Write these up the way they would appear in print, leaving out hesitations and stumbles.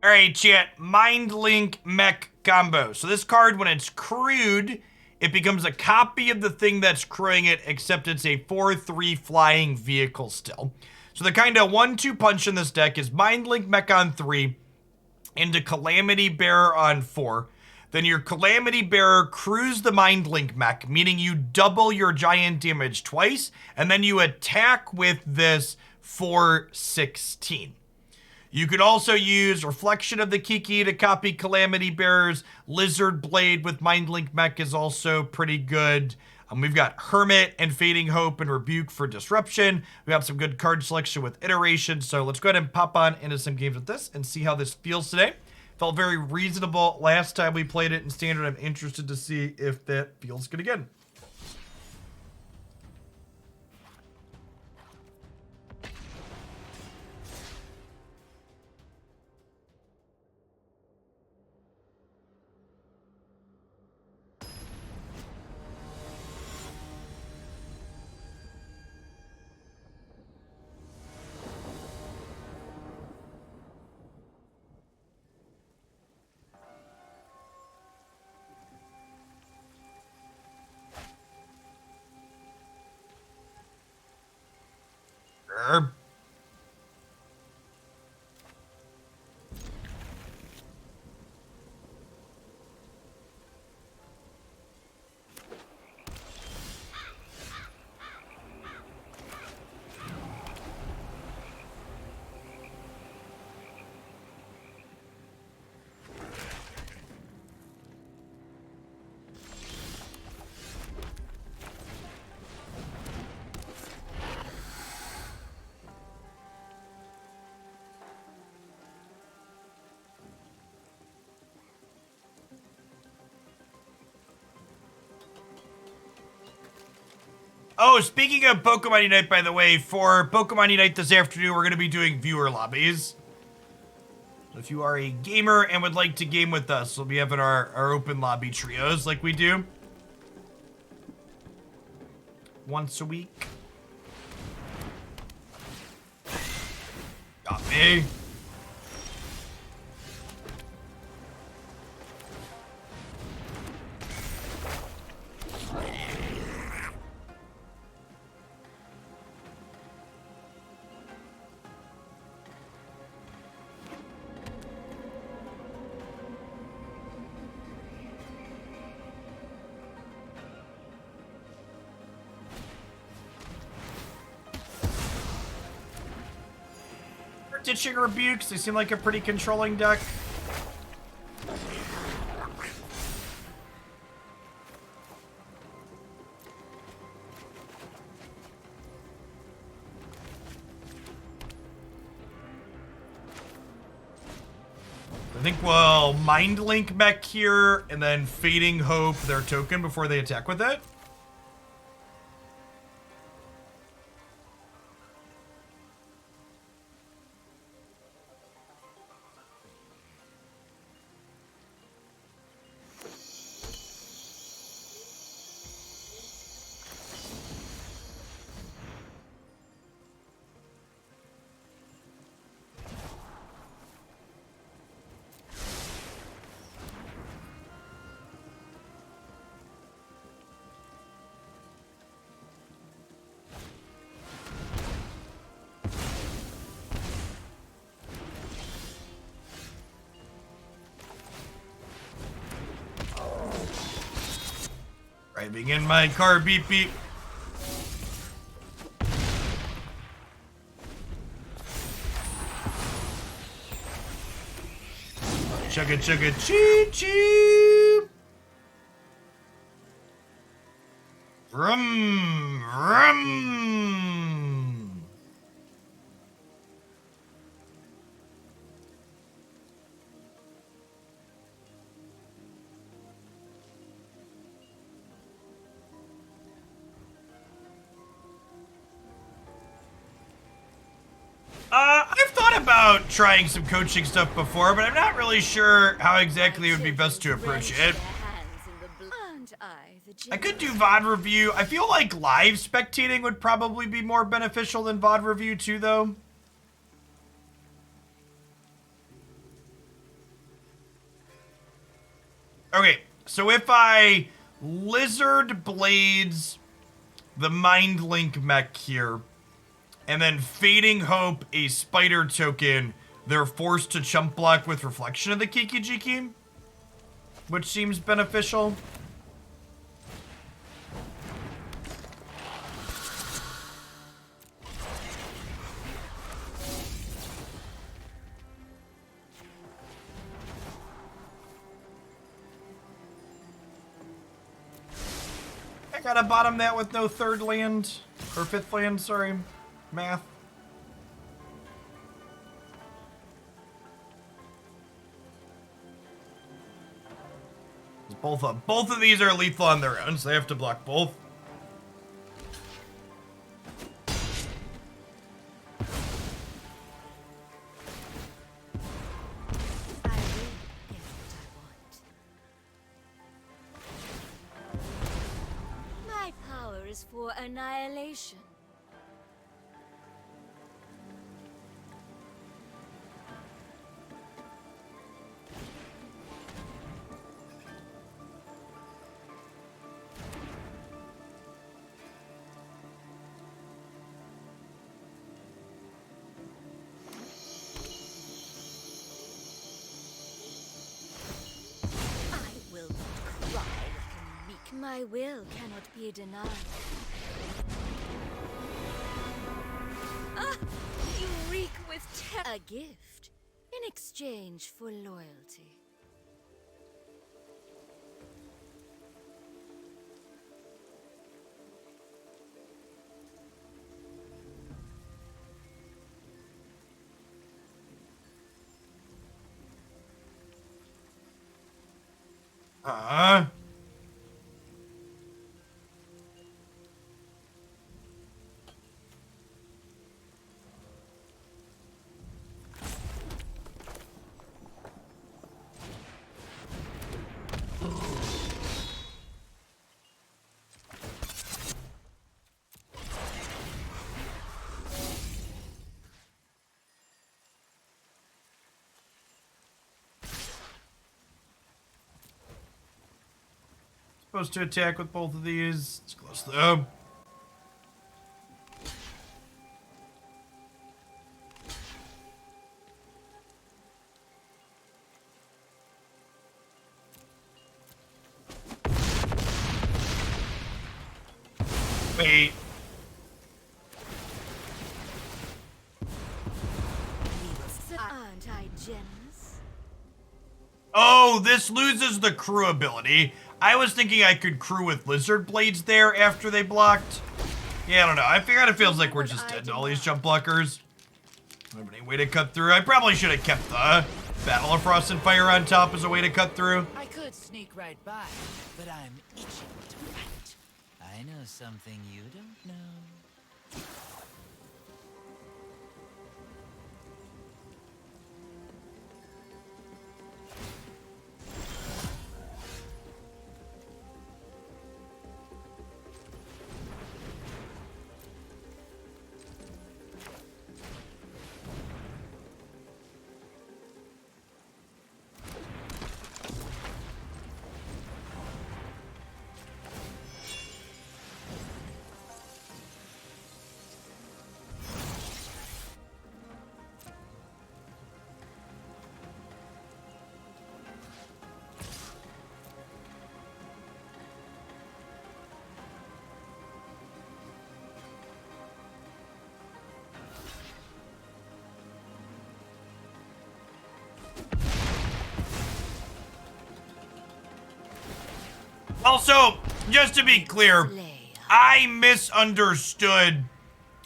All right, chat. Mindlink Mech combo. So this card, when it's crewed, it becomes a copy of the thing that's crewing it, except it's a 4/3 flying vehicle still. So the kind of 1-2 punch in this deck is Mindlink Mech on 3 into Calamity Bearer on 4. Then your Calamity Bearer crews the Mindlink Mech, meaning you double your giant damage twice, and then you attack with this for 16. You could also use Reflection of the Kiki to copy Calamity Bearers. Lizard Blade with Mindlink Mech is also pretty good. We've got Hermit and Fading Hope and Rebuke for Disruption. We have some good card selection with Iteration. So let's go ahead and pop on into some games with this and see how this feels today. Felt very reasonable last time we played it in Standard. I'm interested to see if that feels good again. Oh, speaking of Pokemon Unite, by the way, for Pokemon Unite this afternoon, we're going to be doing viewer lobbies. So if you are a gamer and would like to game with us, we'll be having our open lobby trios like we do once a week. Got me. Ditching Rebukes, they seem like a pretty controlling deck. I think we'll Mindlink Mech here and then Fading Hope their token before they attack with it. Driving in my car, beep beep. Chugga chugga choo choo. Rum rum. I've thought about trying some coaching stuff before, but I'm not really sure how exactly it would be best to approach it. I could do VOD review. I feel like live spectating would probably be more beneficial than VOD review too, though. Okay, so if I Lizard Blades the Mindlink Mech here, and then Fading Hope a Spider token, they're forced to chump block with Reflection of the Kiki-Jiki, which seems beneficial. I gotta bottom that with no third land, or fifth land, sorry, math. Both of these are lethal on their own, so they have to block both. My power is for annihilation. My will cannot be denied. Ah! You reek with terror. A gift in exchange for loyalty. Supposed to attack with both of these. It's close though. Wait. Aren't I generous? Oh, this loses the crew ability. I was thinking I could crew with Lizard Blades there after they blocked. Yeah, I don't know. I figured it feels like we're just dead to all these jump blockers. I don't have any way to cut through. I probably should have kept the Battle of Frost and Fire on top as a way to cut through. I could sneak right by, but I'm itching to fight. I know something you don't know. Also, just to be clear, I misunderstood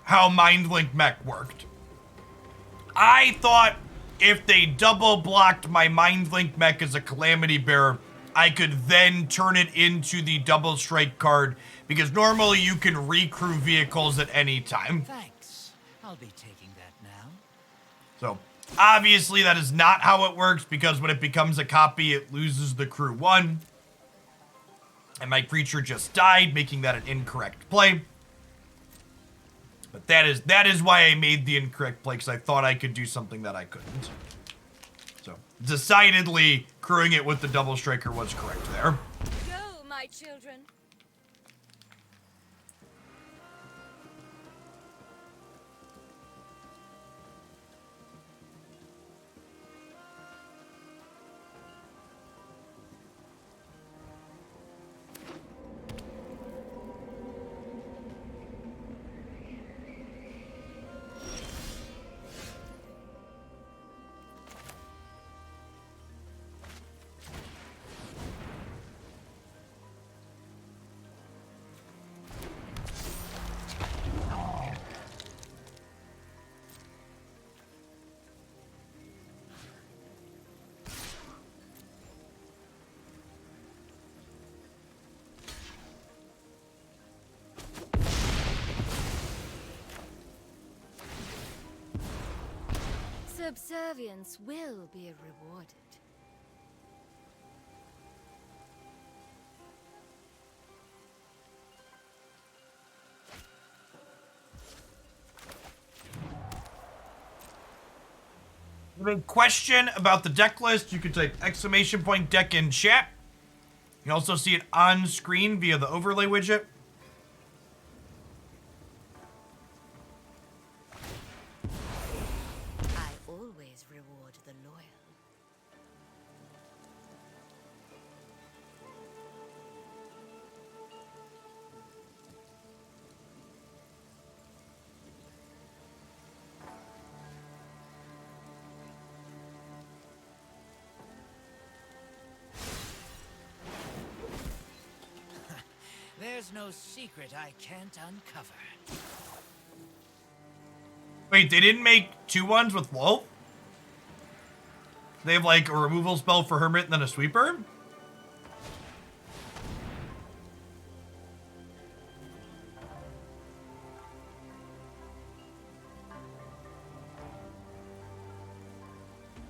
how Mindlink Mech worked. I thought if they double blocked my Mindlink Mech as a Calamity Bearer, I could then turn it into the double strike card, because normally you can recrew vehicles at any time. Thanks. I'll be taking that now. So, obviously that is not how it works, because when it becomes a copy, it loses the crew 1. And my creature just died, making that an incorrect play. But that is why I made the incorrect play, because I thought I could do something that I couldn't. So, decidedly crewing it with the double striker was correct there. Go, my children. Subservience will be rewarded. If you have a question about the deck list, you can type !deck in chat. You can also see it on screen via the overlay widget. I always reward the loyal. There's no secret I can't uncover. Wait, they didn't make 2/1s with Wolf? They have like a removal spell for Hermit and then a sweeper?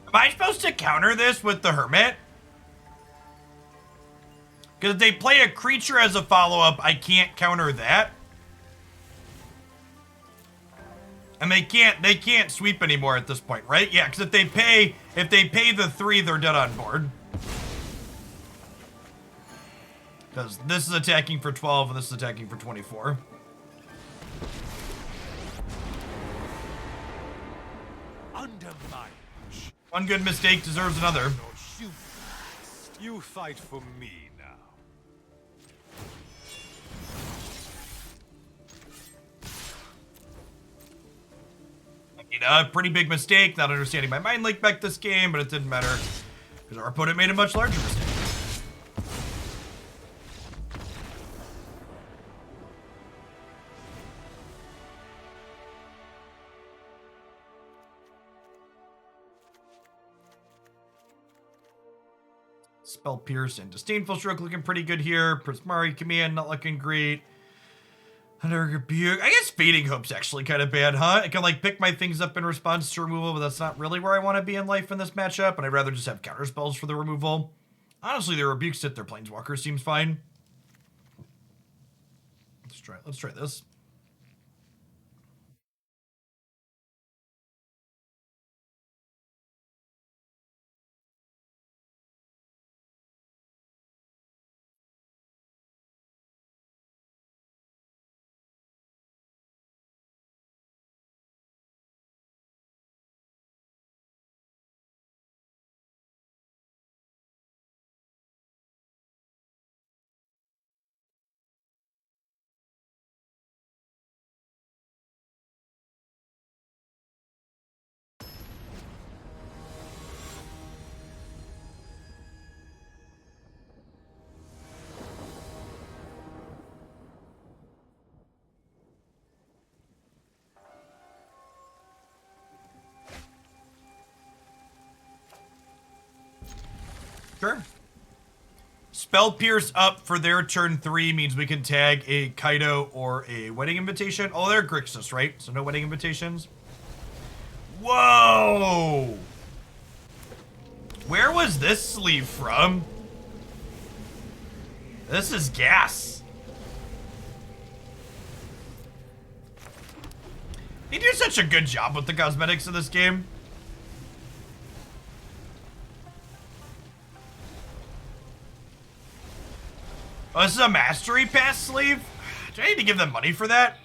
Am I supposed to counter this with the Hermit? Because if they play a creature as a follow-up, I can't counter that. And they can't sweep anymore at this point, right? Yeah, because if they pay the 3, they're dead on board. Because this is attacking for 12 and this is attacking for 24. Under my One good mistake deserves another. you fight for me now. A pretty big mistake not understanding my Mindlink Mech this game, but it didn't matter because our opponent made a much larger mistake. Spell Pierce and Disdainful Stroke looking pretty good here. Prismari Command not looking great. Thundering Rebuke. I guess Fading Hope's actually kind of bad, huh? I can like pick my things up in response to removal, but that's not really where I want to be in life in this matchup, and I'd rather just have counter spells for the removal. Honestly, the Rebukes hit their Planeswalker seems fine. Let's try this. Sure. Spell Pierce up for their turn 3 means we can tag a Kaido or a Wedding Invitation. Oh, they're Grixis, right? So no Wedding Invitations. Whoa! Where was this sleeve from? This is gas. They do such a good job with the cosmetics in this game. Oh, this is a Mastery Pass sleeve? Do I need to give them money for that?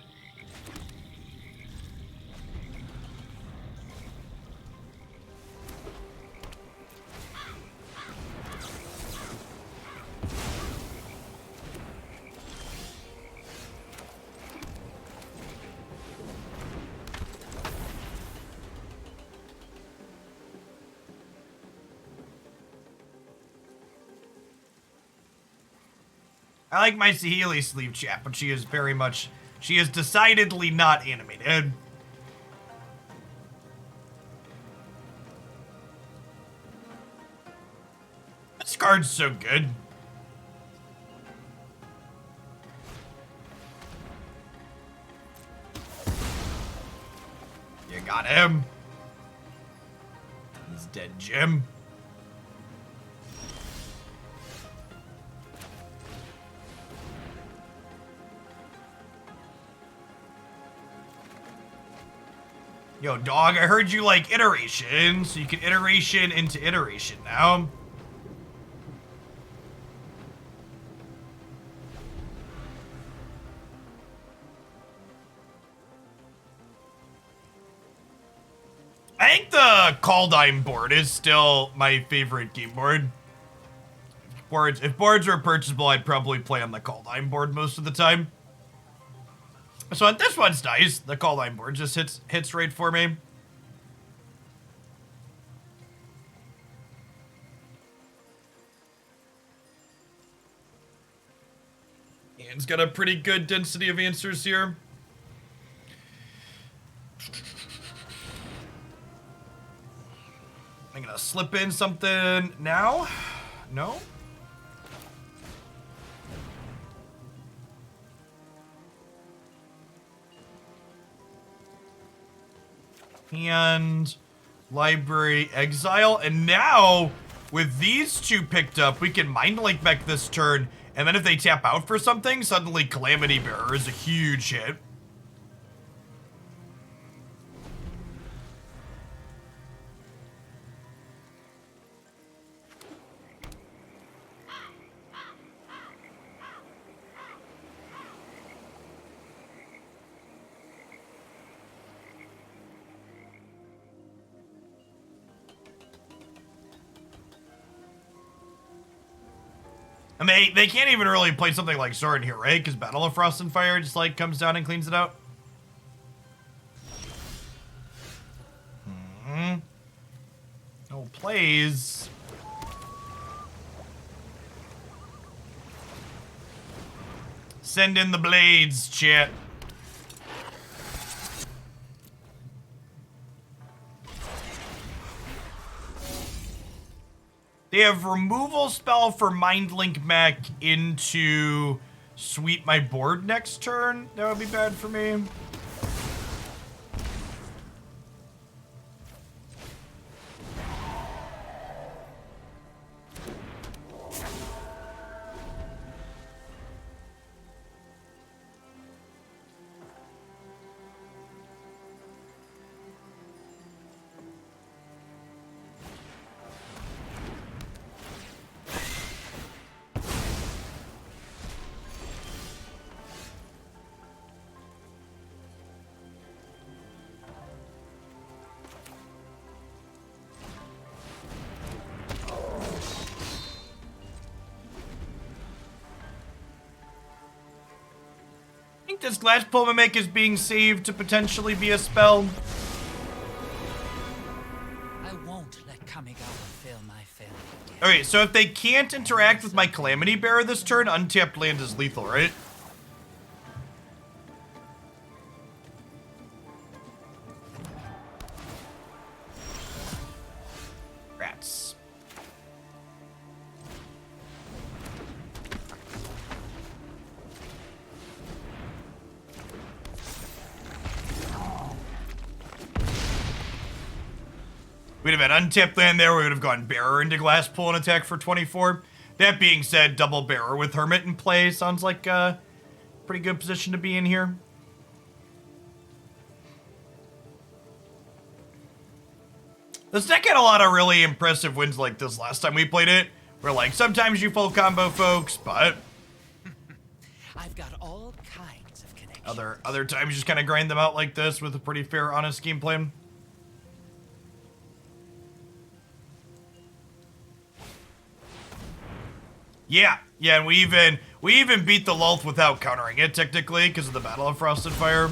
I like my Saheeli sleeve chat, but she is decidedly not animated. This card's so good. You got him. He's dead, Jim. Yo, dog, I heard you like iteration, so you can iteration into iteration now. I think the Kaldheim board is still my favorite game board. If boards were purchasable, I'd probably play on the Kaldheim board most of the time. So this one's nice. The Kaldheim board just hits right for me. Ian's got a pretty good density of answers here. I'm gonna slip in something now. No? And Library Exile. And now, with these two picked up, we can Mindlink Mech this turn. And then if they tap out for something, suddenly Calamity Bearer is a huge hit. And they can't even really play something like Soaring here, right? Because Battle of Frost and Fire just like comes down and cleans it out. No plays. Send in the blades, chat. They have removal spell for Mindlink Mech into sweep my board next turn. That would be bad for me. This Glasspool Mimic is being saved to potentially be a spell. I won't let Kamigawa fail my family. Okay, so if they can't interact with my Calamity Bearer this turn, untapped land is lethal, right? Rats. We'd have had untapped land there. We would have gone Bearer into Glasspool and attack for 24. That being said, double Bearer with Hermit in play sounds like a pretty good position to be in here. This deck had a lot of really impressive wins like this last time we played it. Where like sometimes you full combo folks, but I've got all kinds of connections. Other times you just kind of grind them out like this with a pretty fair, honest game plan. Yeah, and we even beat the Lulth without countering it technically because of the Battle of Frosted Fire.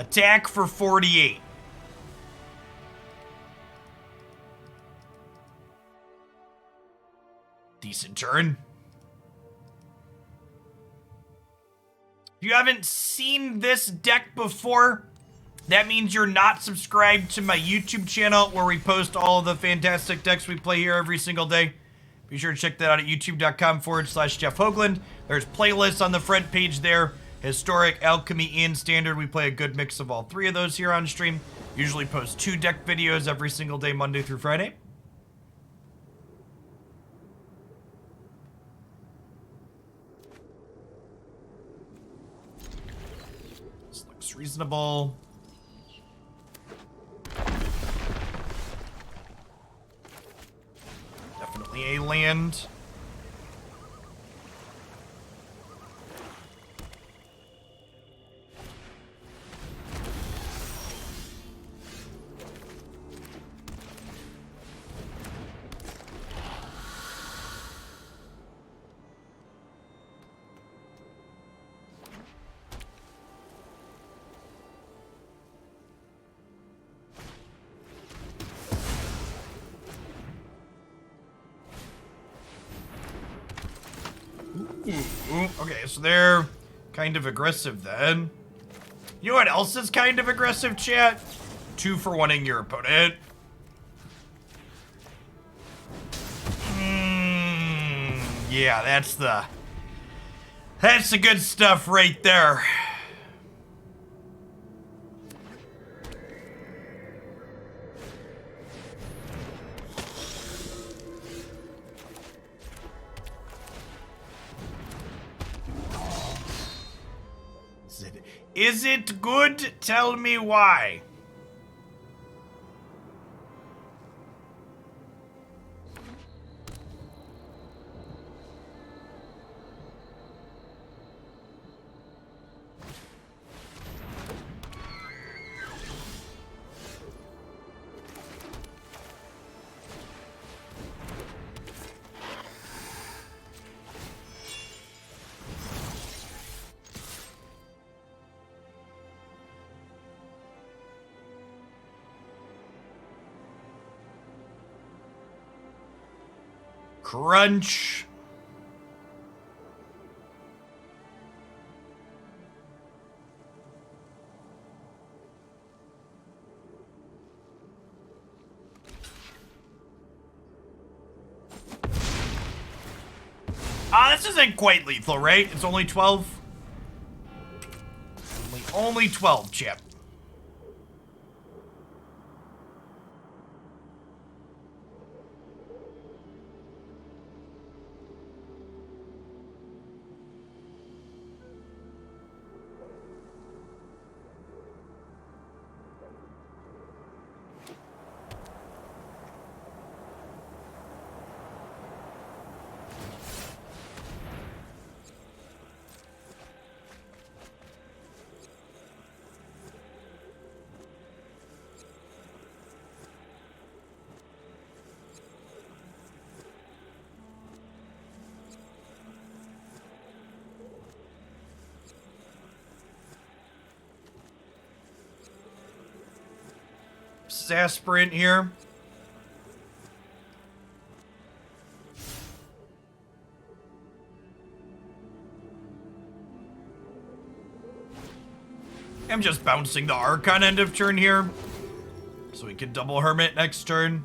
Attack for 48. Decent turn. If you haven't seen this deck before, that means you're not subscribed to my YouTube channel where we post all the fantastic decks we play here every single day. Be sure to check that out at youtube.com/Jeff Hoagland. There's playlists on the front page there. Historic, Alchemy, and Standard. We play a good mix of all three of those here on stream. Usually post 2 deck videos every single day, Monday through Friday. This looks reasonable. Definitely a land. Okay, so they're kind of aggressive then. You know what else is kind of aggressive, chat? 2 for 1-ing your opponent. Yeah, that's the good stuff right there. Is it good? Tell me why. Crunch. This isn't quite lethal, right? It's only 12? Only 12, chip. Aspirant here. I'm just bouncing the Archon end of turn here, so we can double Hermit next turn.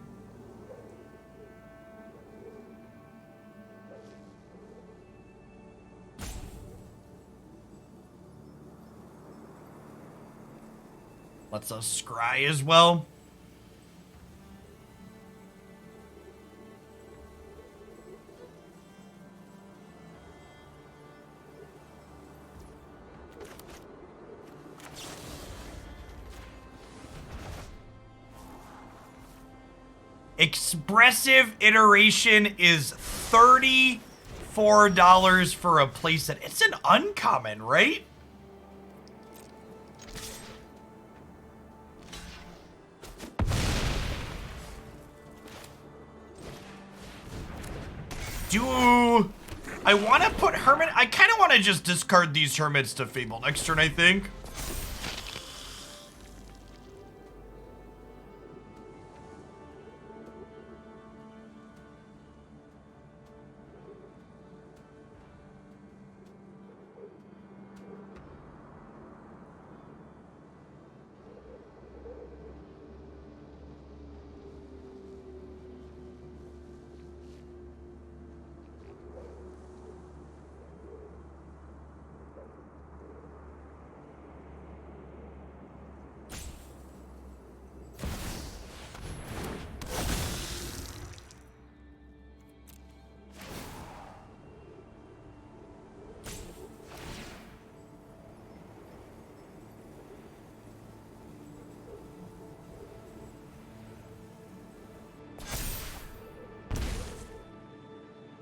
Let's us scry as well. Expressive Iteration is $34 for a playset. It's an uncommon, right? Do I want to put Hermit? I kind of want to just discard these Hermits to Fable next turn, I think.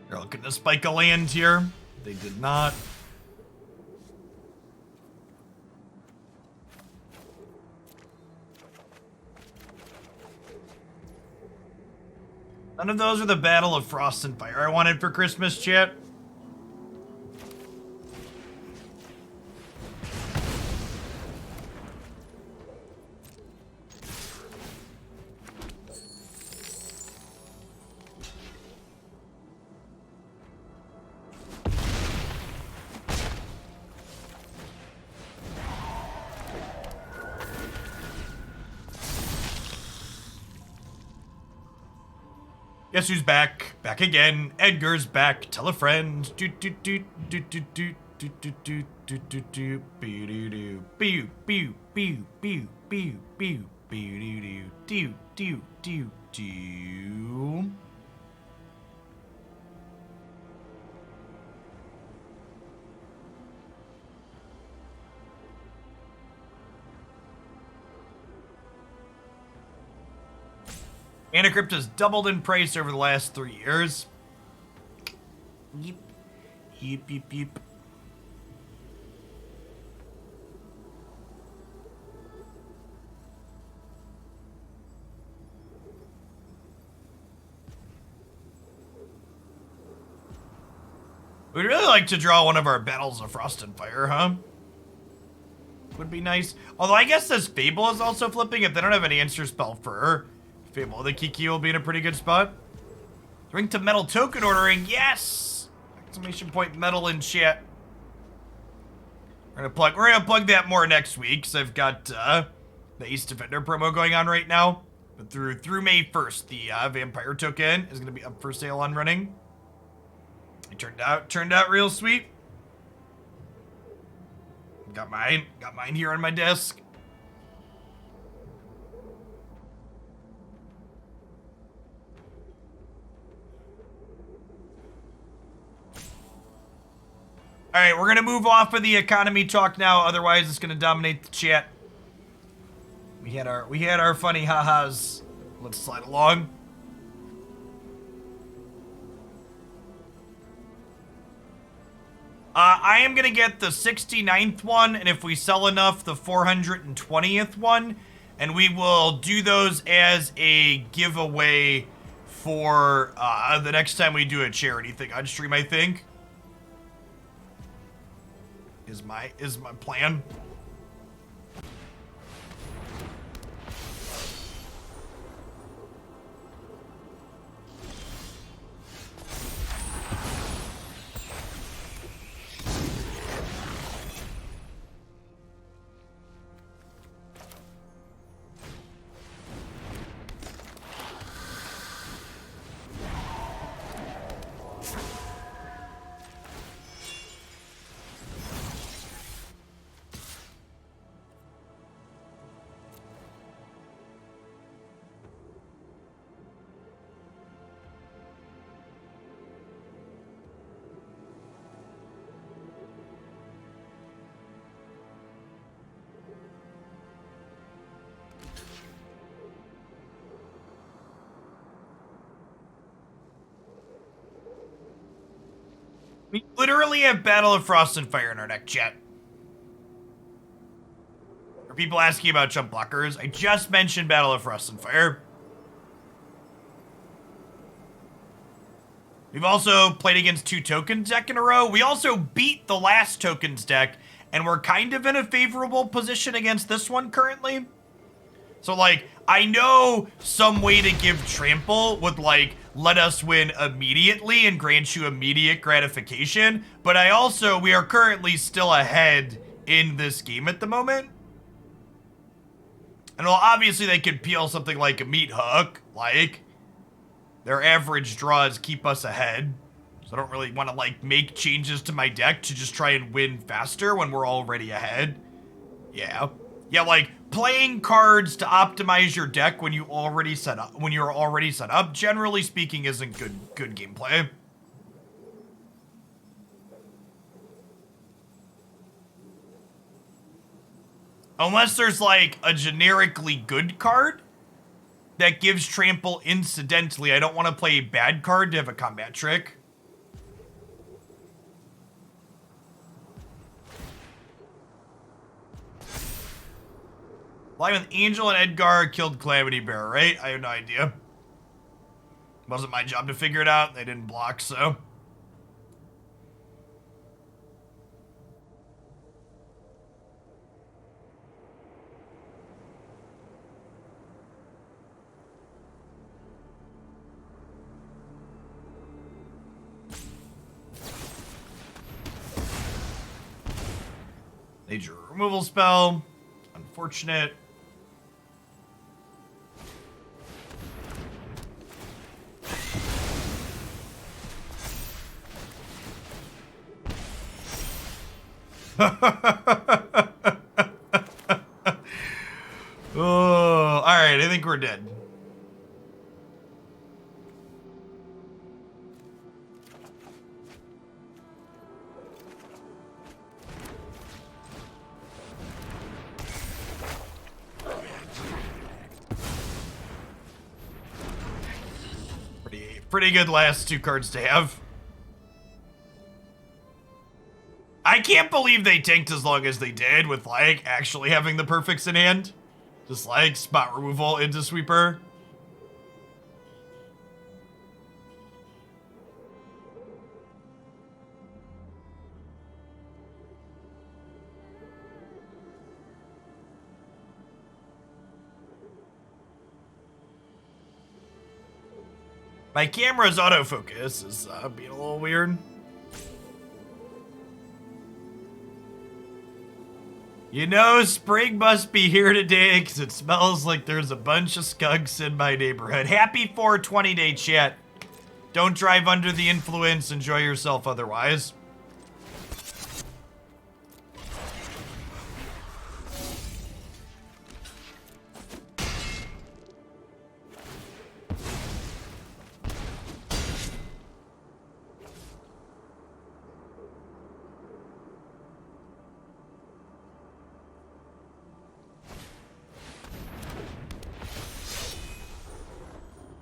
They're looking to spike a land here. They did not. None of those are the Battle of Frost and Fire I wanted for Christmas, chat. Guess who's back? Back again. Edgar's back. Tell a friend. Do do do do do do do do do do do do boo doo doo boo boo boo boo boo boo boo doo doo do do do. Mana Crypt has doubled in price over the last 3 years. Yeep. Yeep, yeep, yeep. We'd really like to draw one of our Battles of Frost and Fire, huh? Would be nice. Although I guess this Fable is also flipping if they don't have an answer spell for her. Fable, the Kiki will be in a pretty good spot. Ring to metal token ordering, yes! Exclamation point metal in chat. We're gonna plug that more next week, because I've got the Ace Defender promo going on right now. But through May 1st, the Vampire token is gonna be up for sale on running. It turned out real sweet. Got mine here on my desk. All right, we're gonna move off of the economy talk now. Otherwise, it's gonna dominate the chat. We had our funny ha-has. Let's slide along. I am gonna get the 69th one, and if we sell enough, the 420th one, and we will do those as a giveaway for the next time we do a charity thing on stream, I think. Is my plan. We literally have Battle of Frost and Fire in our deck, chat. Are people asking about jump blockers? I just mentioned Battle of Frost and Fire. We've also played against 2 tokens deck in a row. We also beat the last tokens deck, and we're kind of in a favorable position against this one currently. So, like, I know some way to give trample would, like, let us win immediately and grant you immediate gratification, but we are currently still ahead in this game at the moment. And well, obviously they could peel something like a meat hook, like, their average draws keep us ahead. So I don't really want to, like, make changes to my deck to just try and win faster when we're already ahead. Yeah. Yeah, like, playing cards to optimize your deck when you're already set up, generally speaking, isn't good gameplay. Unless there's, like, a generically good card that gives trample incidentally. I don't want to play a bad card to have a combat trick. Flying with Angel and Edgar killed Calamity Bearer, right? I have no idea. Wasn't my job to figure it out. They didn't block, so. They drew a removal spell. Unfortunate. Oh, all right. I think we're dead. Pretty good last 2 cards to have. I can't believe they tanked as long as they did with, like, actually having the perfects in hand. Just, like, spot removal into sweeper. My camera's autofocus is being a little weird. You know, spring must be here today because it smells like there's a bunch of skunks in my neighborhood. Happy 420 day, chat. Don't drive under the influence. Enjoy yourself otherwise.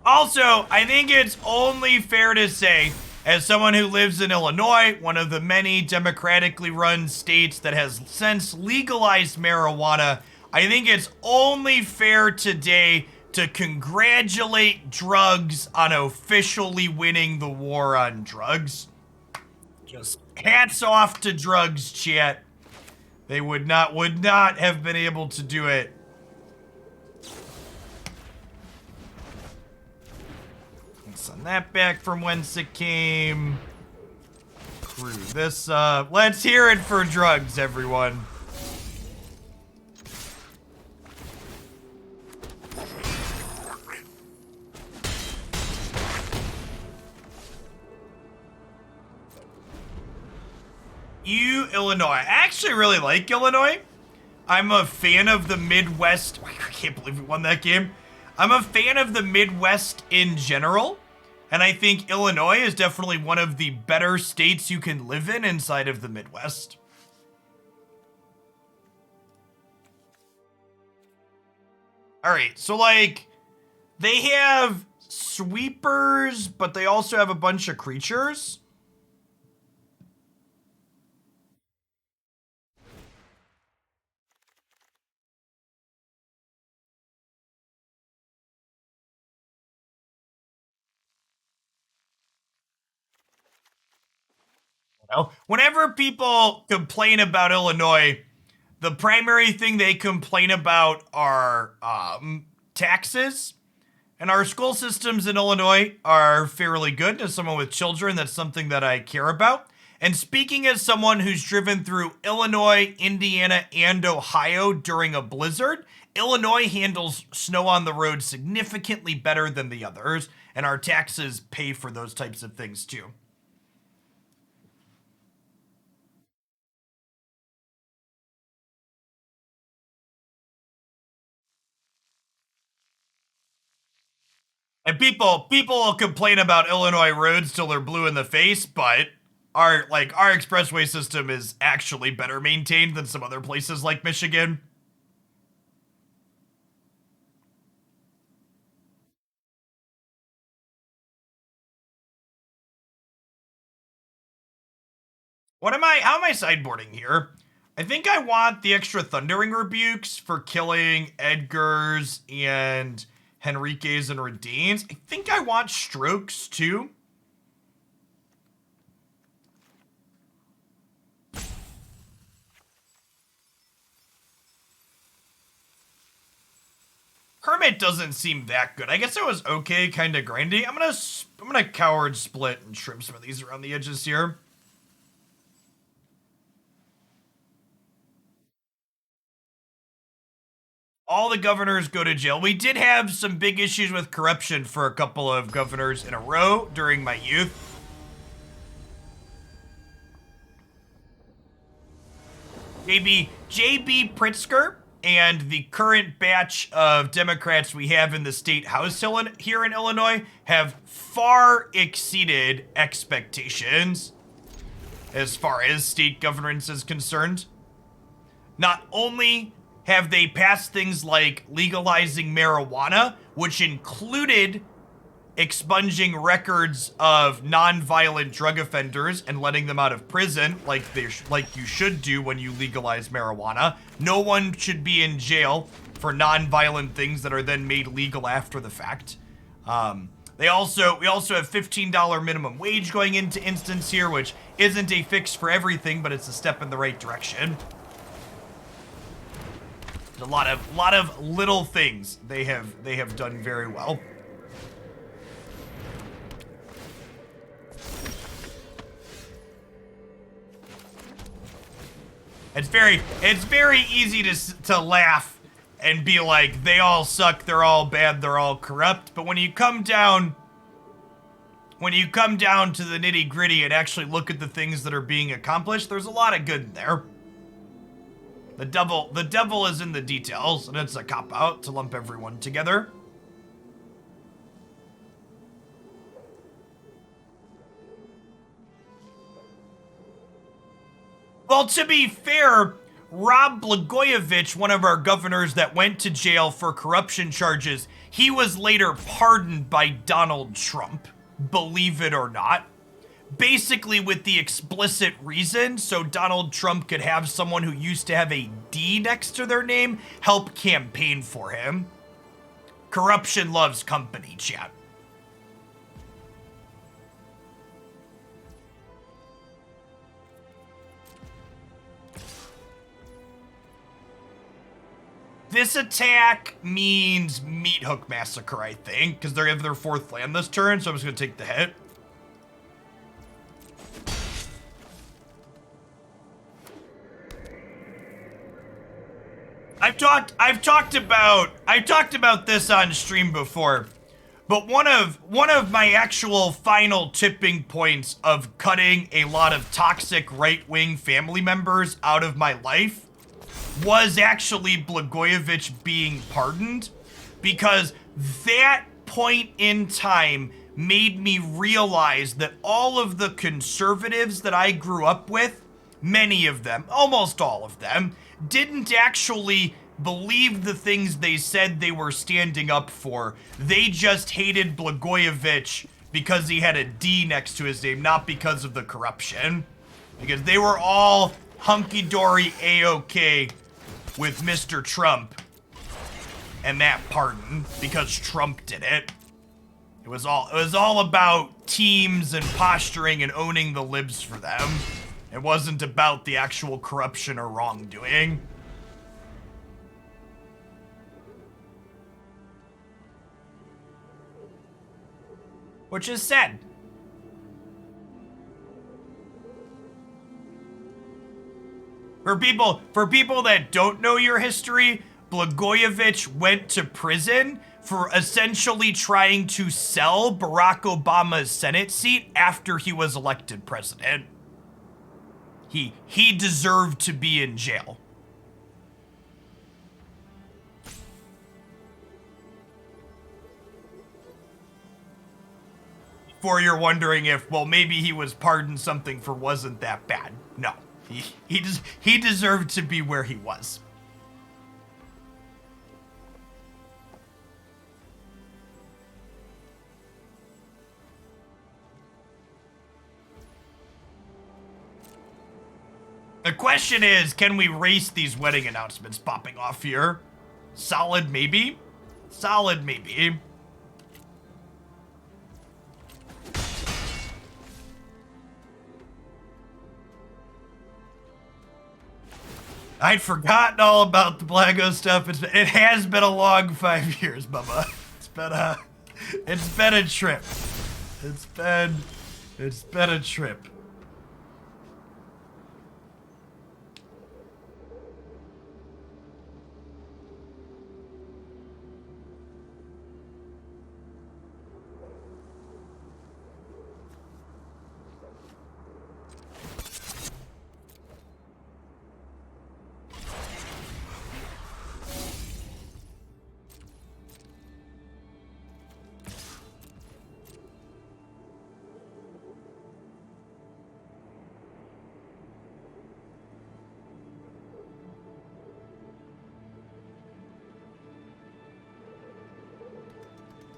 Also, I think it's only fair to say, as someone who lives in Illinois, one of the many democratically run states that has since legalized marijuana, I think it's only fair today to congratulate drugs on officially winning the war on drugs. Just hats off to drugs, chat. They would not have been able to do it. Send that back from whence it came. Screw this up. Let's hear it for drugs, everyone. Illinois. I actually really like Illinois. I'm a fan of the Midwest. I can't believe we won that game. I'm a fan of the Midwest in general. And I think Illinois is definitely one of the better states you can live in inside of the Midwest. All right, so like, they have sweepers, but they also have a bunch of creatures. Well, whenever people complain about Illinois, the primary thing they complain about are taxes. And our school systems in Illinois are fairly good. As someone with children, that's something that I care about. And speaking as someone who's driven through Illinois, Indiana, and Ohio during a blizzard, Illinois handles snow on the road significantly better than the others, and our taxes pay for those types of things too. And people will complain about Illinois roads till they're blue in the face, but our expressway system is actually better maintained than some other places like Michigan. How am I sideboarding here? I think I want the extra Thundering Rebukes for killing Edgar's and Henrique's and Radane's. I think I want Strokes too. Hermit doesn't seem that good. I guess it was okay, kind of grindy. I'm gonna Coward Split and trim some of these around the edges here. All the governors go to jail. We did have some big issues with corruption for a couple of governors in a row during my youth. JB Pritzker and the current batch of Democrats we have in the state house here in Illinois have far exceeded expectations as far as state governance is concerned. Not only have they passed things like legalizing marijuana, which included expunging records of non-violent drug offenders and letting them out of prison, like you should do when you legalize marijuana. No one should be in jail for non-violent things that are then made legal after the fact. We also have $15 minimum wage going into instance here, which isn't a fix for everything, but it's a step in the right direction. A lot of little things they have done very well. It's very easy to laugh and be like, they all suck, they're all bad, they're all corrupt. But when you come down to the nitty gritty and actually look at the things that are being accomplished, there's a lot of good in there. The devil is in the details, and it's a cop-out to lump everyone together. Well, to be fair, Rob Blagojevich, one of our governors that went to jail for corruption charges, he was later pardoned by Donald Trump, believe it or not. Basically with the explicit reason so Donald Trump could have someone who used to have a D next to their name help campaign for him. Corruption loves company, chat. This attack means Meat Hook Massacre, I think, because they have their 4th land this turn, so I'm just going to take the hit. I've talked about this on stream before, but one of my actual final tipping points of cutting a lot of toxic right-wing family members out of my life was actually Blagojevich being pardoned, because that point in time made me realize that all of the conservatives that I grew up with, many of them, almost all of them, didn't actually believe the things they said they were standing up for. They just hated Blagojevich because he had a D next to his name, not because of the corruption. Because they were all hunky-dory A-OK with Mr. Trump and that pardon because Trump did it. It was all about teams and posturing and owning the libs for them. It wasn't about the actual corruption or wrongdoing. Which is sad. For people that don't know your history, Blagojevich went to prison for essentially trying to sell Barack Obama's Senate seat after he was elected president. He deserved to be in jail. Before you're wondering if, well, maybe he was pardoned something for wasn't that bad. No, he deserved to be where he was. The question is, can we race these wedding announcements popping off here? Solid maybe? Solid maybe. I'd forgotten all about the Blago stuff. It has been a long 5 years, Bubba. It's been a trip. It's been a trip.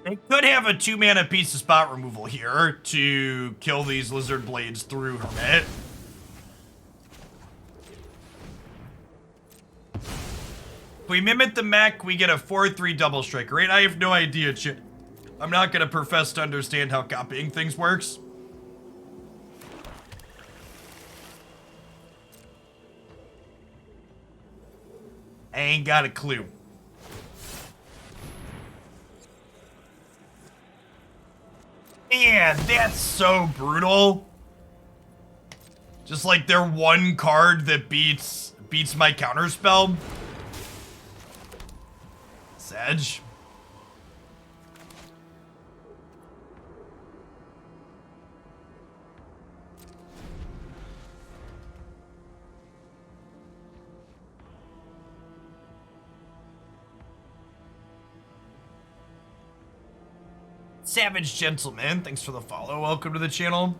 They could have a 2-mana piece of spot removal here to kill these lizard blades through Hermit. If we mimic the mech, we get a 4/3 double striker, right? I have no idea, I'm not gonna profess to understand how copying things works. I ain't got a clue. Man, that's so brutal. Just like their one card that beats my counterspell. Sedge. Savage Gentleman, thanks for the follow. Welcome to the channel.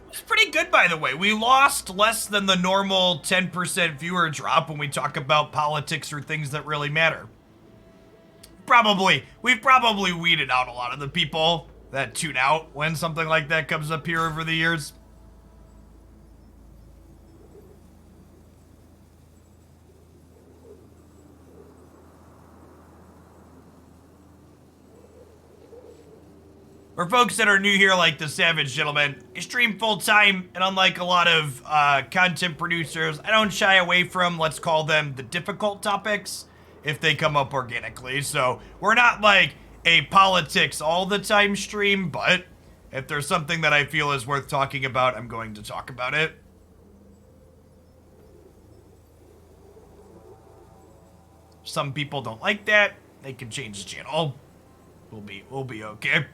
It's pretty good, by the way. We lost less than the normal 10% viewer drop when we talk about politics or things that really matter. We've probably weeded out a lot of the people that tune out when something like that comes up here over the years. For folks that are new here, like the Savage Gentleman, I stream full-time, and unlike a lot of content producers, I don't shy away from, let's call them, the difficult topics, if they come up organically. So, we're not like a politics all-the-time stream, but if there's something that I feel is worth talking about, I'm going to talk about it. Some people don't like that. They can change the channel. We'll be okay.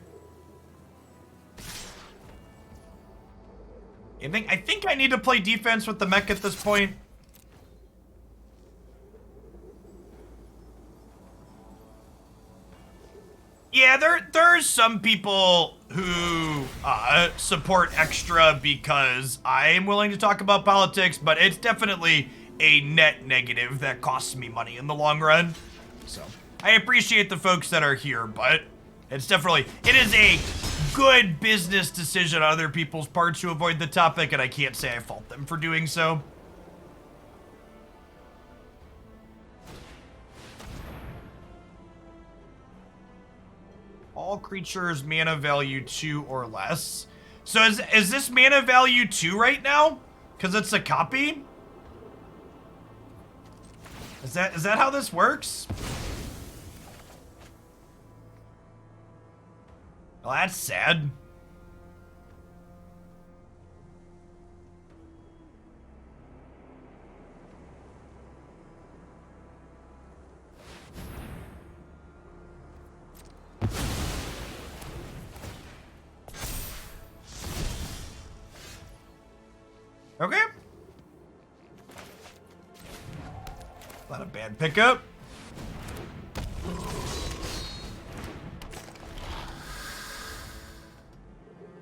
I think I need to play defense with the mech at this point. Yeah, there's some people who support extra because I am willing to talk about politics, but it's definitely a net negative that costs me money in the long run. So I appreciate the folks that are here, but it is a good business decision on other people's parts to avoid the topic, and I can't say I fault them for doing so. All creatures mana value 2 or less. So is this mana value 2 right now? Because it's a copy? Is that how this works? Well, that's sad. Okay. Not a bad pickup.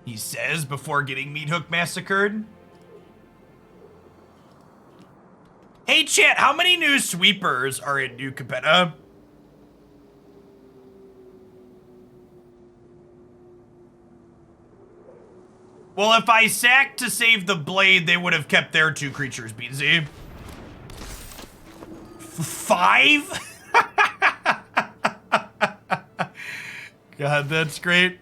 He says before getting Meat Hook massacred. Hey chat, how many new sweepers are in New Capenna? Well, if I sacked to save the blade, they would have kept their 2 creatures, BZ. 5? God, that's great.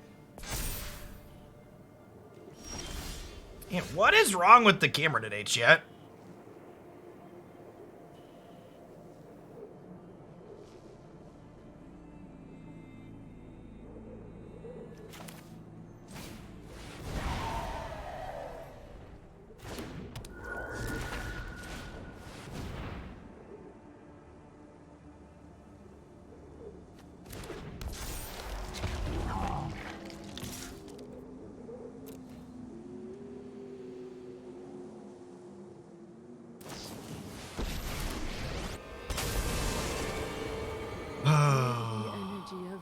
Man, what is wrong with the camera today, chat?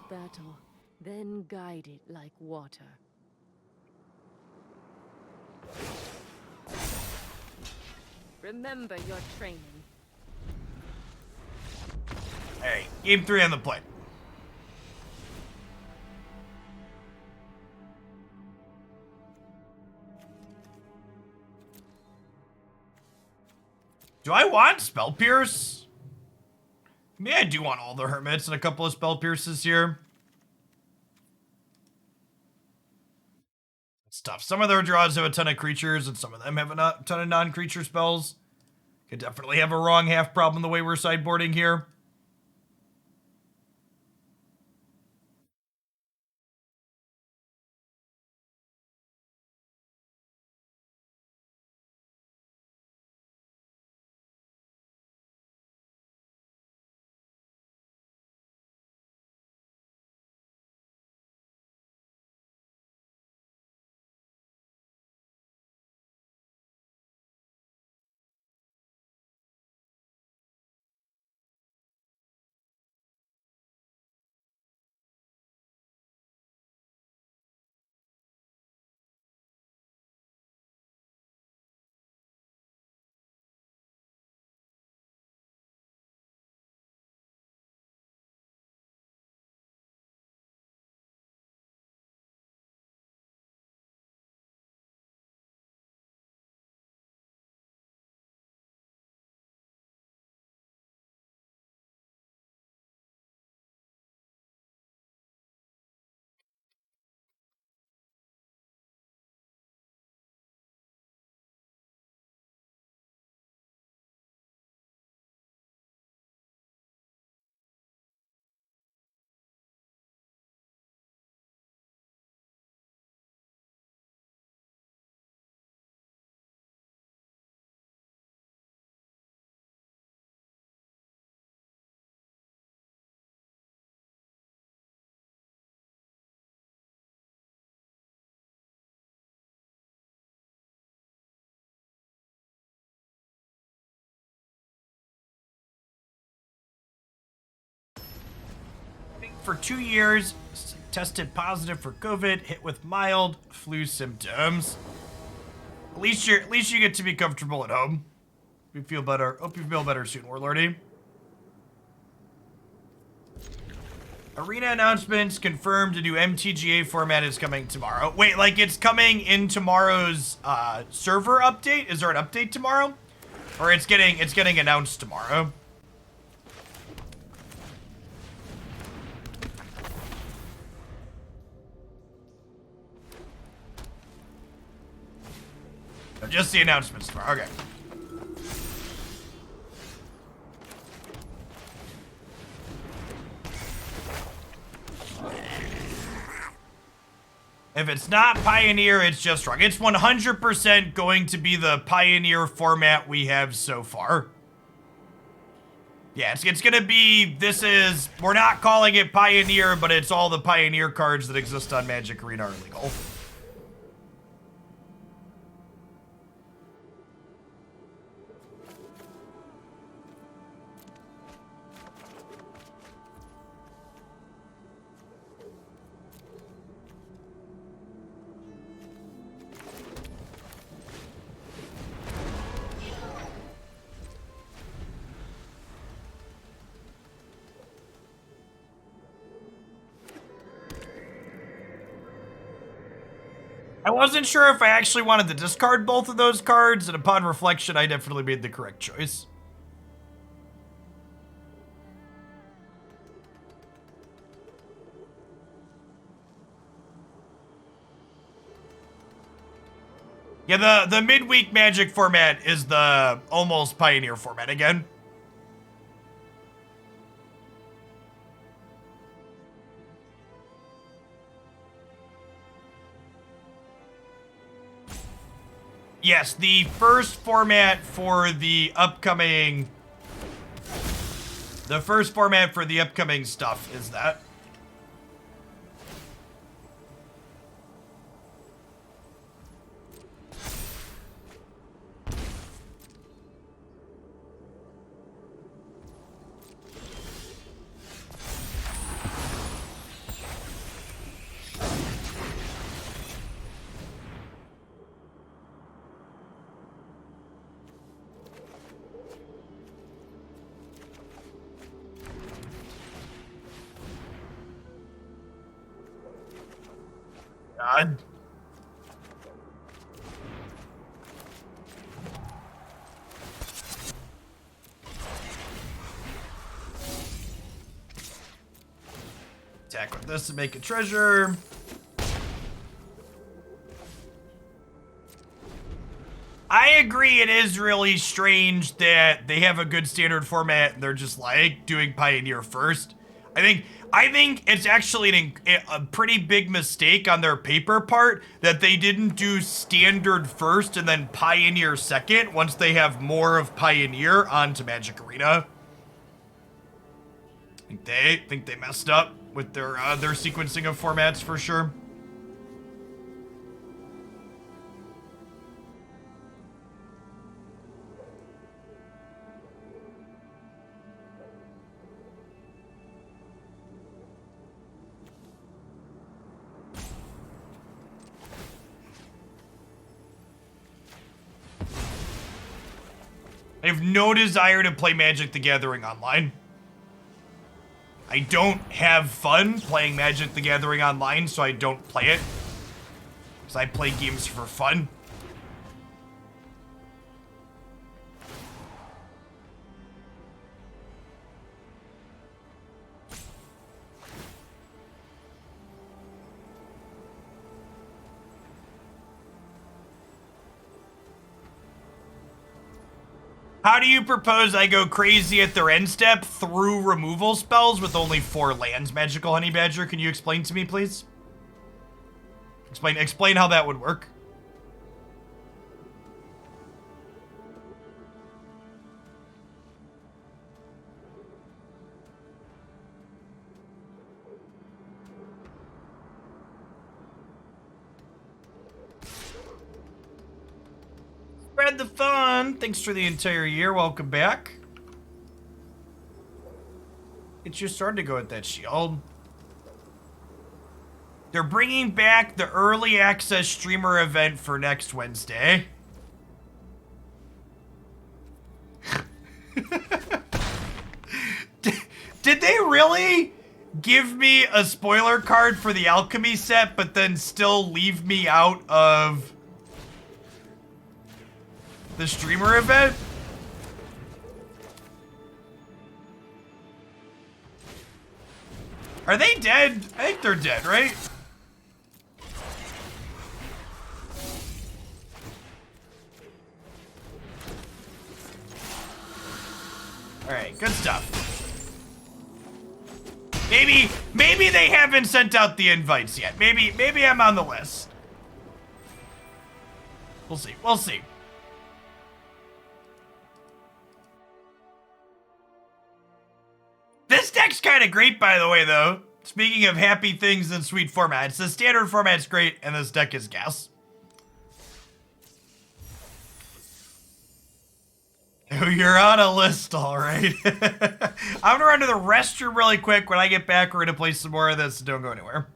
Battle, then guide it like water. Remember your training. Alright, game 3 on the plate. Do I want Spell Pierce? Maybe I do want all the Hermits and a couple of Spell Pierces here. It's tough. Some of their draws have a ton of creatures, and some of them have a ton of non-creature spells. Could definitely have a wrong half problem the way we're sideboarding here. For 2 years, tested positive for COVID, hit with mild flu symptoms. At least you get to be comfortable at home. We feel better. Hope you feel better soon, Warlordy. Arena announcements confirmed a new MTGA format is coming tomorrow. Wait, like it's coming in tomorrow's server update? Is there an update tomorrow? Or it's getting announced tomorrow? just the announcements tomorrow. Okay. If it's not Pioneer, it's just wrong. It's 100% going to be the Pioneer format we have so far. Yeah, it's gonna be, we're not calling it Pioneer, but it's all the Pioneer cards that exist on Magic Arena are legal. I wasn't sure if I actually wanted to discard both of those cards, and upon reflection, I definitely made the correct choice. Yeah, the midweek Magic format is the almost Pioneer format again. Yes, the first format for the upcoming... The first format for the upcoming stuff is that. God. Attack with this to make a treasure. I agree, it is really strange that they have a good standard format and they're just like doing Pioneer first. I think it's actually a pretty big mistake on their paper part that they didn't do standard first and then Pioneer second once they have more of Pioneer onto Magic Arena. I think they messed up with their sequencing of formats for sure. I have no desire to play Magic the Gathering online. I don't have fun playing Magic the Gathering online, so I don't play it. Because I play games for fun. How do you propose I go crazy at their end step through removal spells with only 4 lands, Magical Honey Badger? Can you explain to me, please? Explain how that would work. Spread the fun. Thanks for the entire year. Welcome back. It's just starting to go with that shield. They're bringing back the early access streamer event for next Wednesday. Did they really give me a spoiler card for the alchemy set, but then still leave me out of the streamer event? Are they dead? I think they're dead, right? Good stuff. Maybe they haven't sent out the invites yet. Maybe I'm on the list. We'll see. We'll see. This deck's kind of great, by the way, though. Speaking of happy things in sweet formats, the standard format's great, and this deck is gas. You're on a list, all right. I'm gonna run to the restroom really quick. When I get back, we're gonna play some more of this. Don't go anywhere.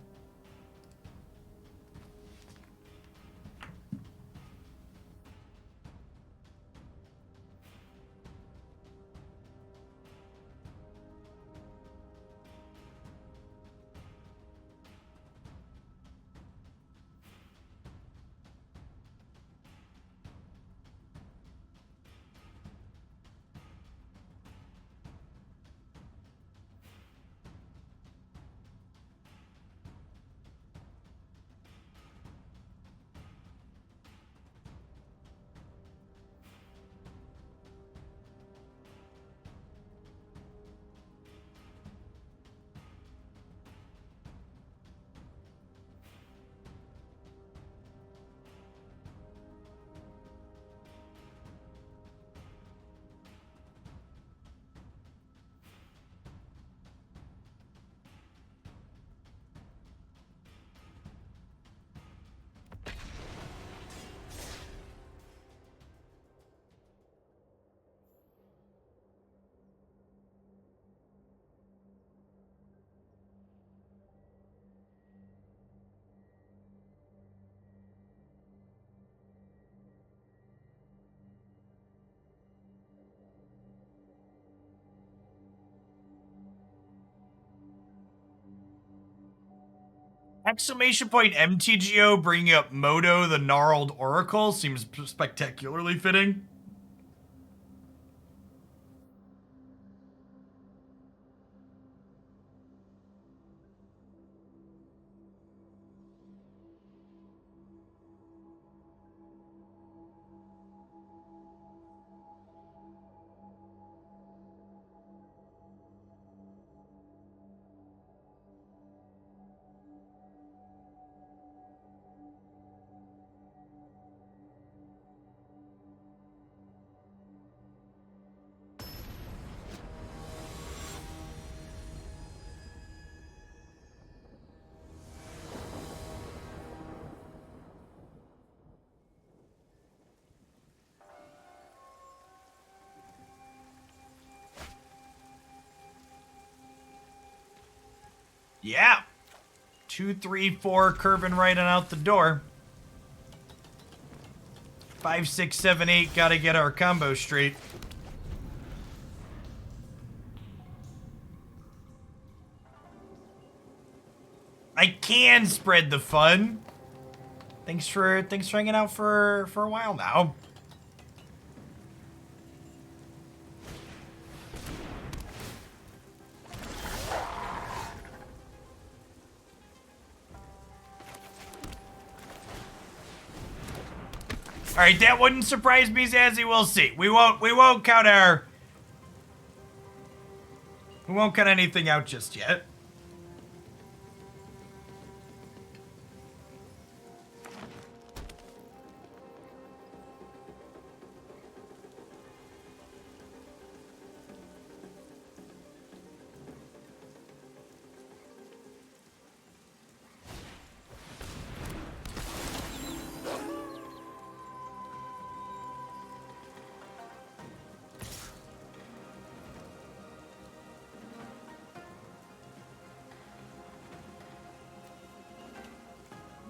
Exclamation point MTGO bringing up Moto the Gnarled Oracle seems spectacularly fitting. Yeah. 2, 3, 4, curving right and out the door. 5, 6, 7, 8, gotta get our combo straight. I can spread the fun. Thanks for hanging out for a while now. All right, that wouldn't surprise me, Zazzy. We'll see. We won't count anything out just yet.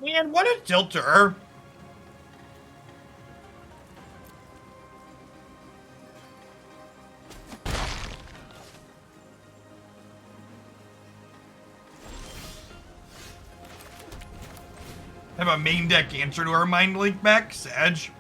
Man, what a tilter. Have a main deck answer to our Mindlink Mech, Sag.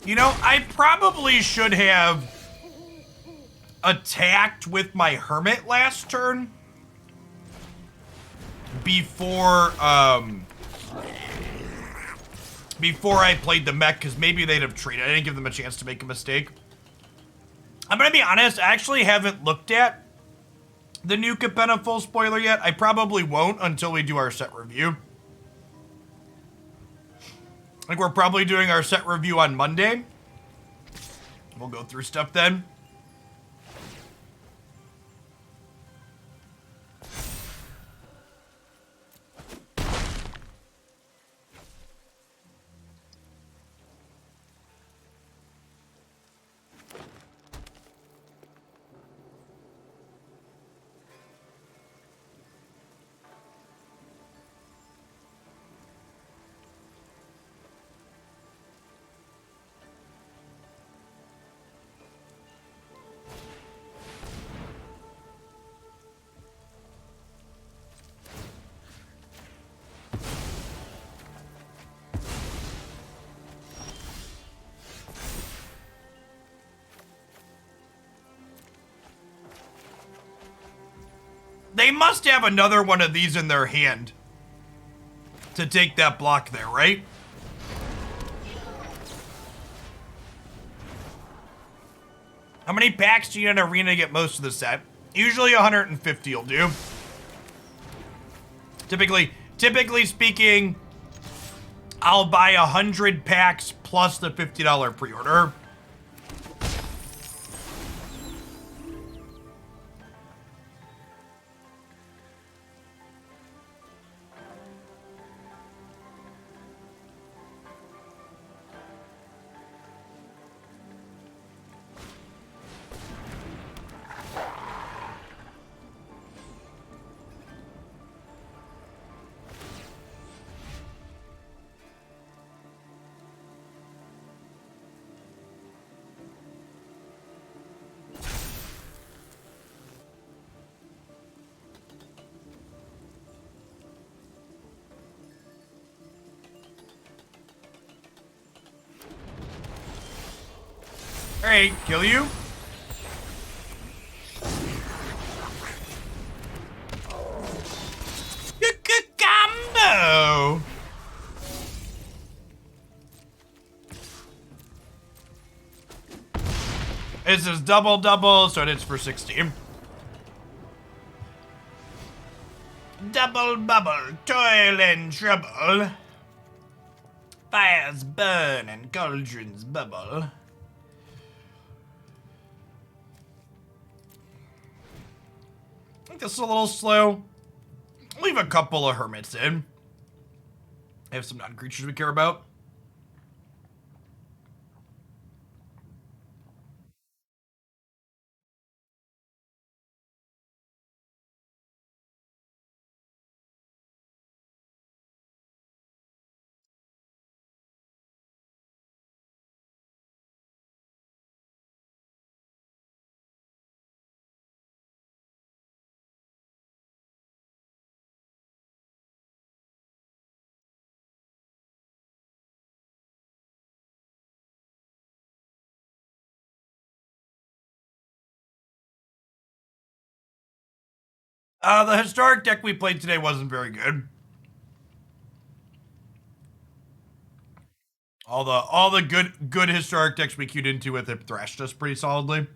You know, I probably should have attacked with my Hermit last turn before I played the mech, because maybe they'd have treated. I didn't give them a chance to make a mistake. I'm gonna be honest, I actually haven't looked at the new Capenna full spoiler yet. I probably won't until we do our set review. I think we're probably doing our set review on Monday. We'll go through stuff then. They must have another one of these in their hand to take that block there, right? How many packs do you need in Arena to get most of the set? Usually 150 will do. Typically speaking, I'll buy 100 packs plus the $50 pre-order. Alright, kill you. Combo. This is double, so it is for 60. Double bubble, toil and trouble. Fires burn and cauldrons bubble. I think this is a little slow. Leave a couple of hermits in. I have some non-creatures we care about. The historic deck we played today wasn't very good. All the good historic decks we queued into with it thrashed us pretty solidly.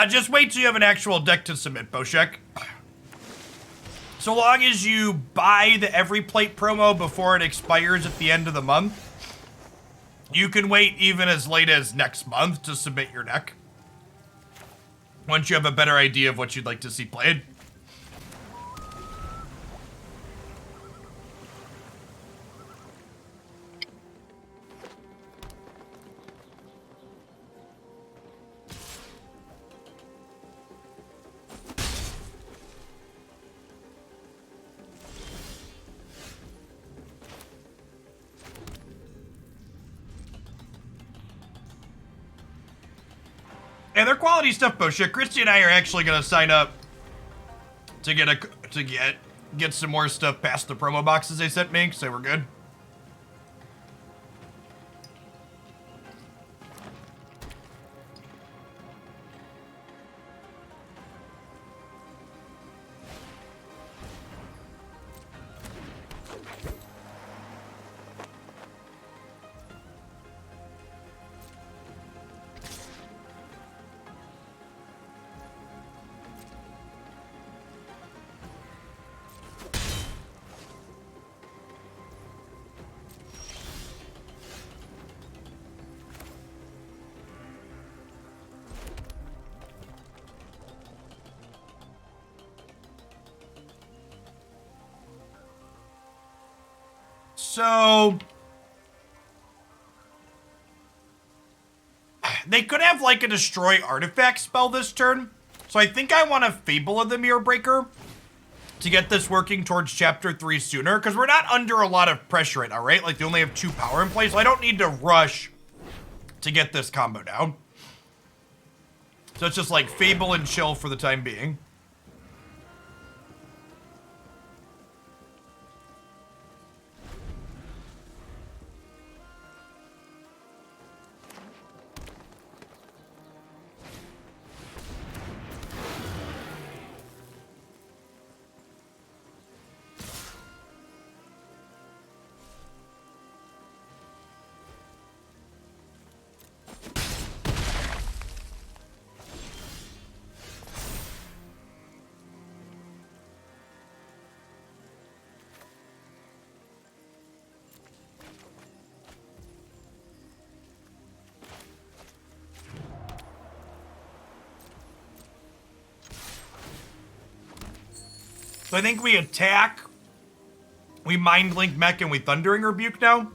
Just wait till you have an actual deck to submit, Boshek. So long as you buy the Every Plate promo before it expires at the end of the month, you can wait even as late as next month to submit your deck. once you have a better idea of what you'd like to see played. And they're quality stuff, Bosha. Christy and I are actually gonna sign up to get some more stuff past the promo boxes they sent me, so we're good. So they could have like a destroy artifact spell this turn. So I think I want a Fable of the Mirror Breaker to get this working towards chapter 3 sooner, because we're not under a lot of pressure right now, right? Like they only have 2 power in place, so I don't need to rush to get this combo down. So it's just like Fable and chill for the time being. So I think we attack, we Mindlink Mech, and we Thundering Rebuke now.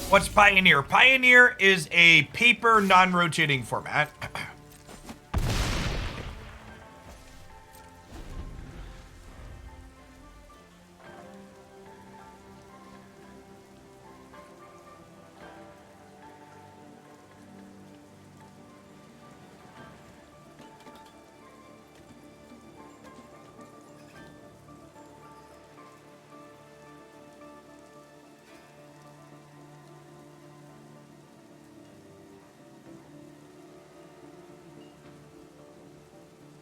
What's Pioneer? Pioneer is a paper non-rotating format.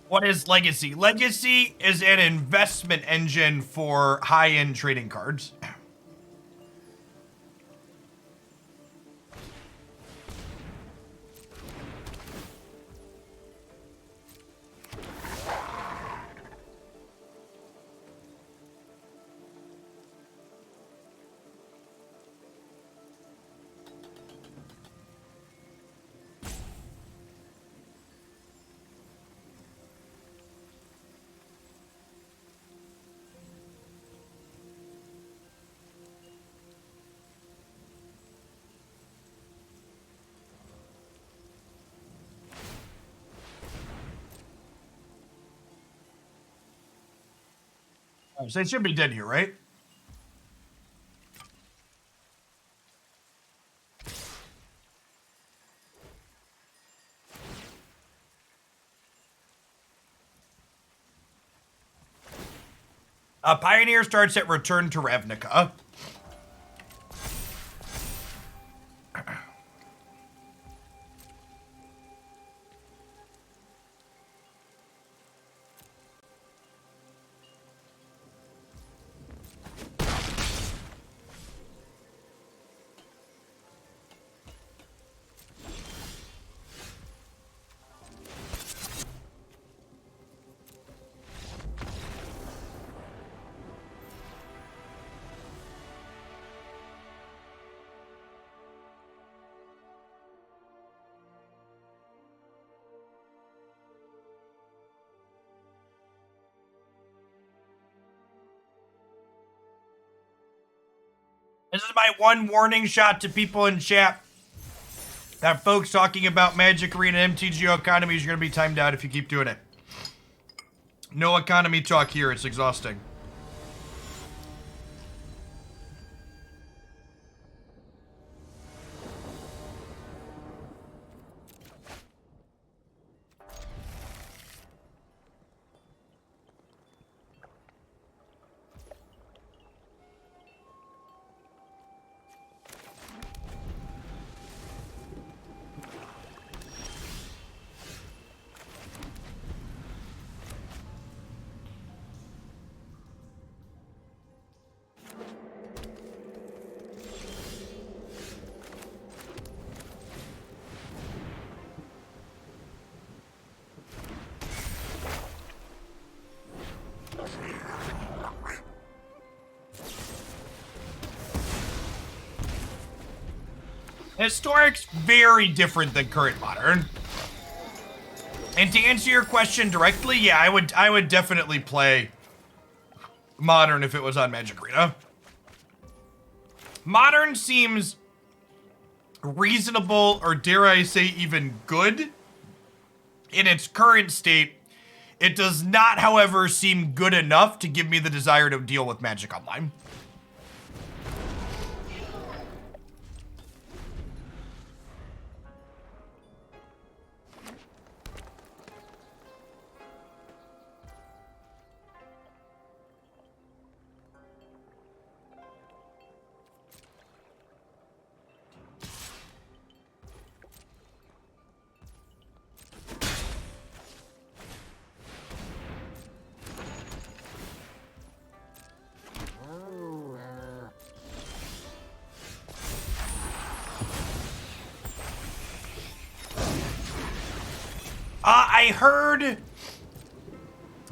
What is Legacy? Legacy is an investment engine for high-end trading cards. So they should be dead here, right? Pioneer starts at Return to Ravnica. This is my one warning shot to people in chat that folks talking about Magic Arena and MTGO economies are going to be timed out if you keep doing it. No economy talk here. It's exhausting. Historic's very different than current Modern. And to answer your question directly, yeah, I would definitely play Modern if it was on Magic Arena. Modern seems reasonable, or dare I say even good, in its current state. It does not, however, seem good enough to give me the desire to deal with Magic Online. I heard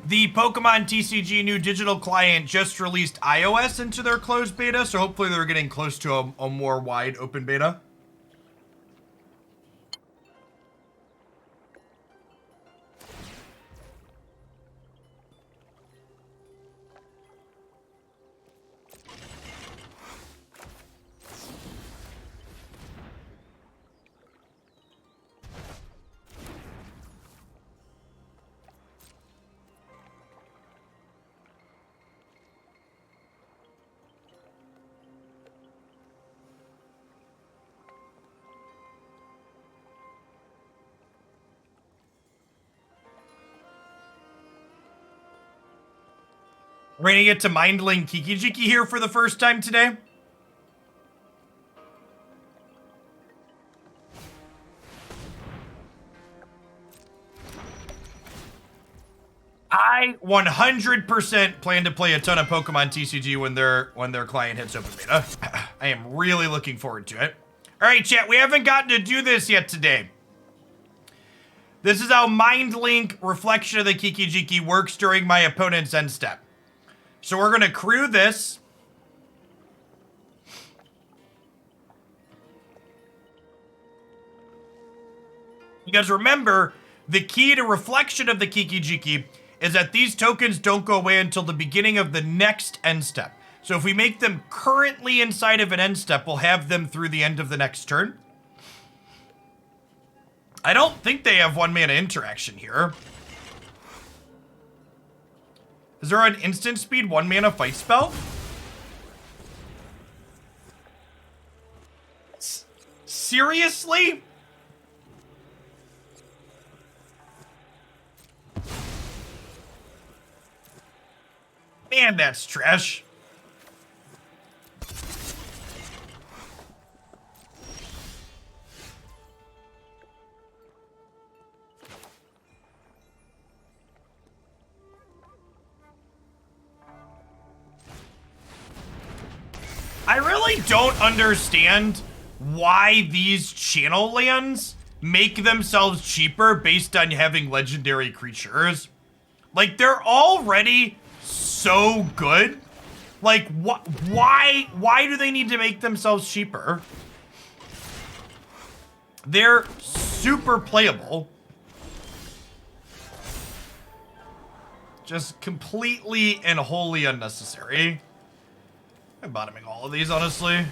the Pokemon TCG new digital client just released iOS into their closed beta, so hopefully they're getting close to a more wide open beta. We're gonna get to Mindling Kikijiki here for the first time today. I 100% plan to play a ton of Pokemon TCG when their client hits open beta. I am really looking forward to it. All right, chat, we haven't gotten to do this yet today. This is how Mindlink Reflection of the Kikijiki works during my opponent's end step. So we're gonna crew this. Because remember, the key to Reflection of the Kikijiki is that these tokens don't go away until the beginning of the next end step. So if we make them currently inside of an end step, we'll have them through the end of the next turn. I don't think they have 1 mana interaction here. Is there an instant speed 1 mana fight spell? Seriously? Man, that's trash. I really don't understand why these channel lands make themselves cheaper based on having legendary creatures. Like, they're already so good. Like, why do they need to make themselves cheaper? They're super playable. Just completely and wholly unnecessary. I'm bottoming all of these, honestly.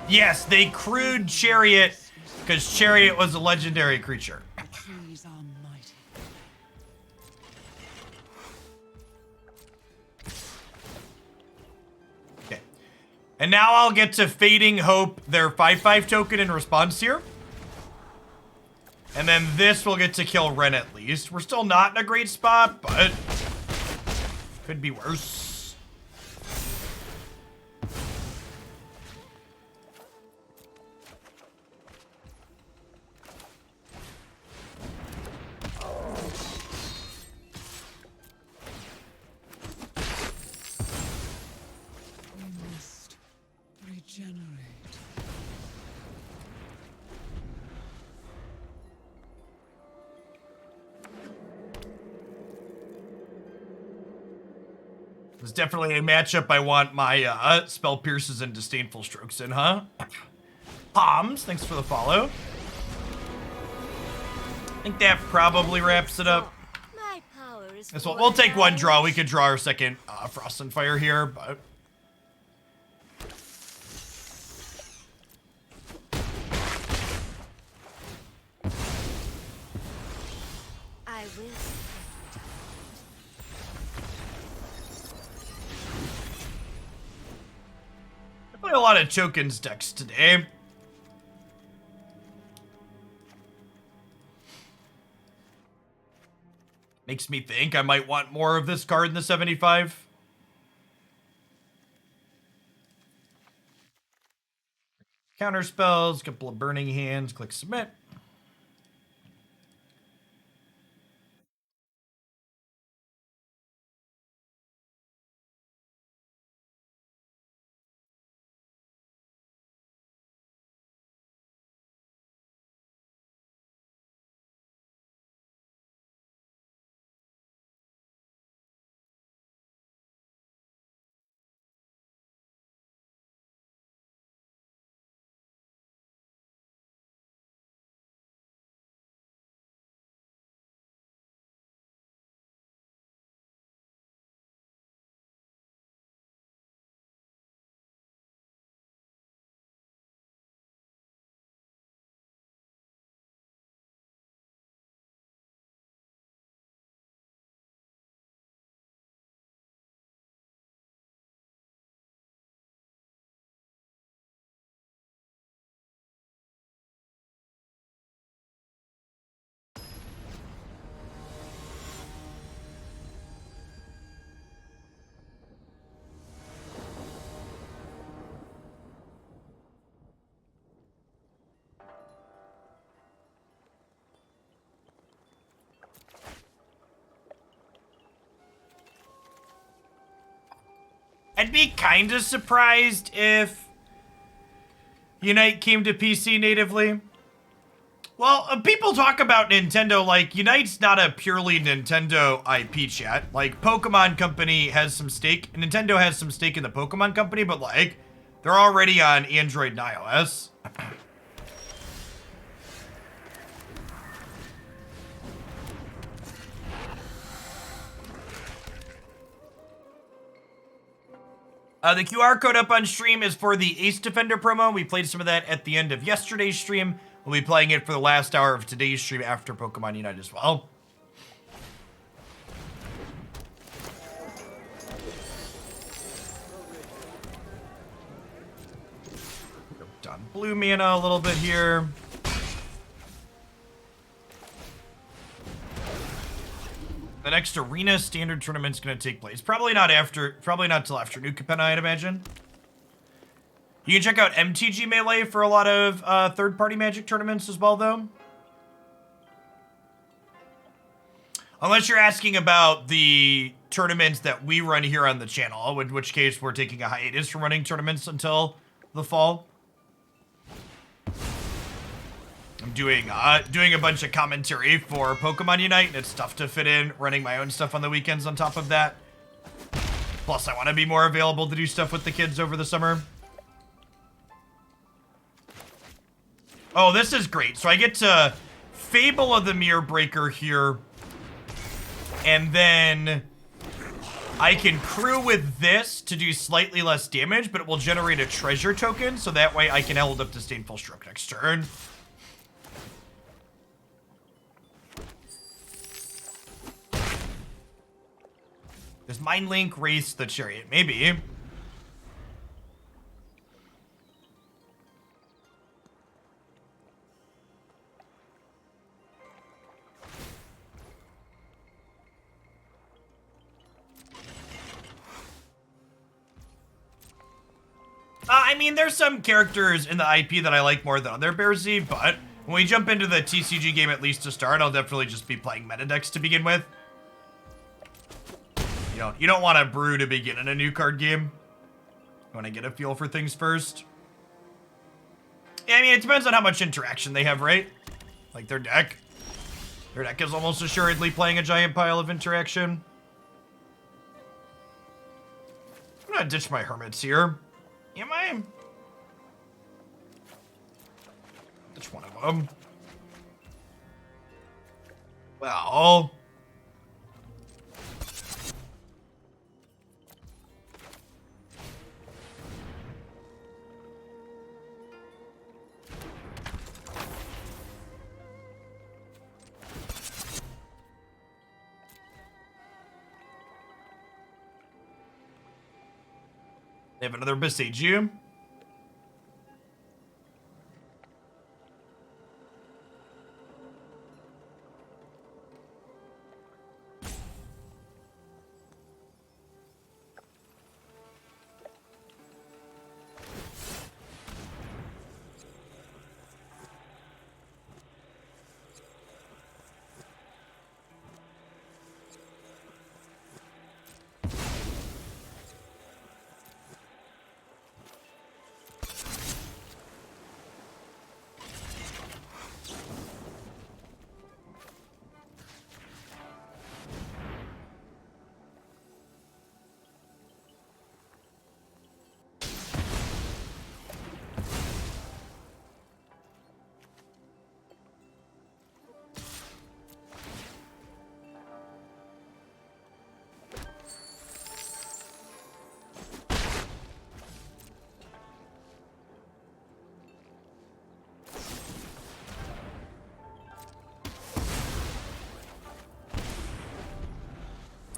Yes, they crewed Chariot because Chariot was a legendary creature. Trees are mighty. Okay. And now I'll get to Fading Hope their 5/5 token in response here. And then this will get to kill Ren at least. We're still not in a great spot, but could be worse. It's definitely a matchup I want my Spell Pierces and Disdainful Strokes in, huh? Palms, thanks for the follow. I think that probably wraps it up. My power is Guess we'll take one draw. We could draw our second Frost and Fire here, but... I will. I play a lot of Tokens decks today. Makes me think I might want more of this card in the 75. Counter spells, couple of Burning Hands, click submit. I'd be kind of surprised if Unite came to PC natively. Well, people talk about Nintendo like Unite's not a purely Nintendo IP chat. Like, Pokemon Company has some stake. Nintendo has some stake in the Pokemon Company, but like, they're already on Android and iOS. The QR code up on stream is for the Ace Defender promo. We played some of that at the end of yesterday's stream. We'll be playing it for the last hour of today's stream after Pokemon Unite as well. Done blue mana a little bit here. The next arena standard tournament's going to take place. Probably not till after New Capenna, I'd imagine. You can check out MTG Melee for a lot of third-party Magic tournaments as well, though. Unless you're asking about the tournaments that we run here on the channel, in which case we're taking a hiatus from running tournaments until the fall. I'm doing a bunch of commentary for Pokemon Unite, and it's tough to fit in running my own stuff on the weekends on top of that. Plus, I want to be more available to do stuff with the kids over the summer. Oh, this is great. So I get to Fable of the Mirror Breaker here, and then I can crew with this to do slightly less damage, but it will generate a treasure token, so that way I can hold up Disdainful Stroke next turn. Does Mindlink race the Chariot? Maybe. I mean, there's some characters in the IP that I like more than other Bearsy, but when we jump into the TCG game, at least to start, I'll definitely just be playing meta decks to begin with. You don't want to brew to begin in a new card game. You want to get a feel for things first. Yeah, I mean, it depends on how much interaction they have, right? Like their deck. Their deck is almost assuredly playing a giant pile of interaction. I'm gonna ditch my hermits here. Am I? Ditch one of them. Well... They have another Besiju.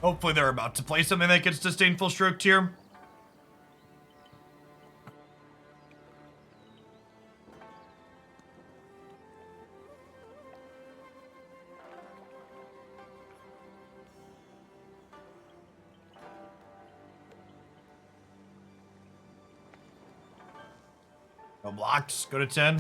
Hopefully they're about to play something that gets Disdainful Stroke here. No blocks. Go to 10.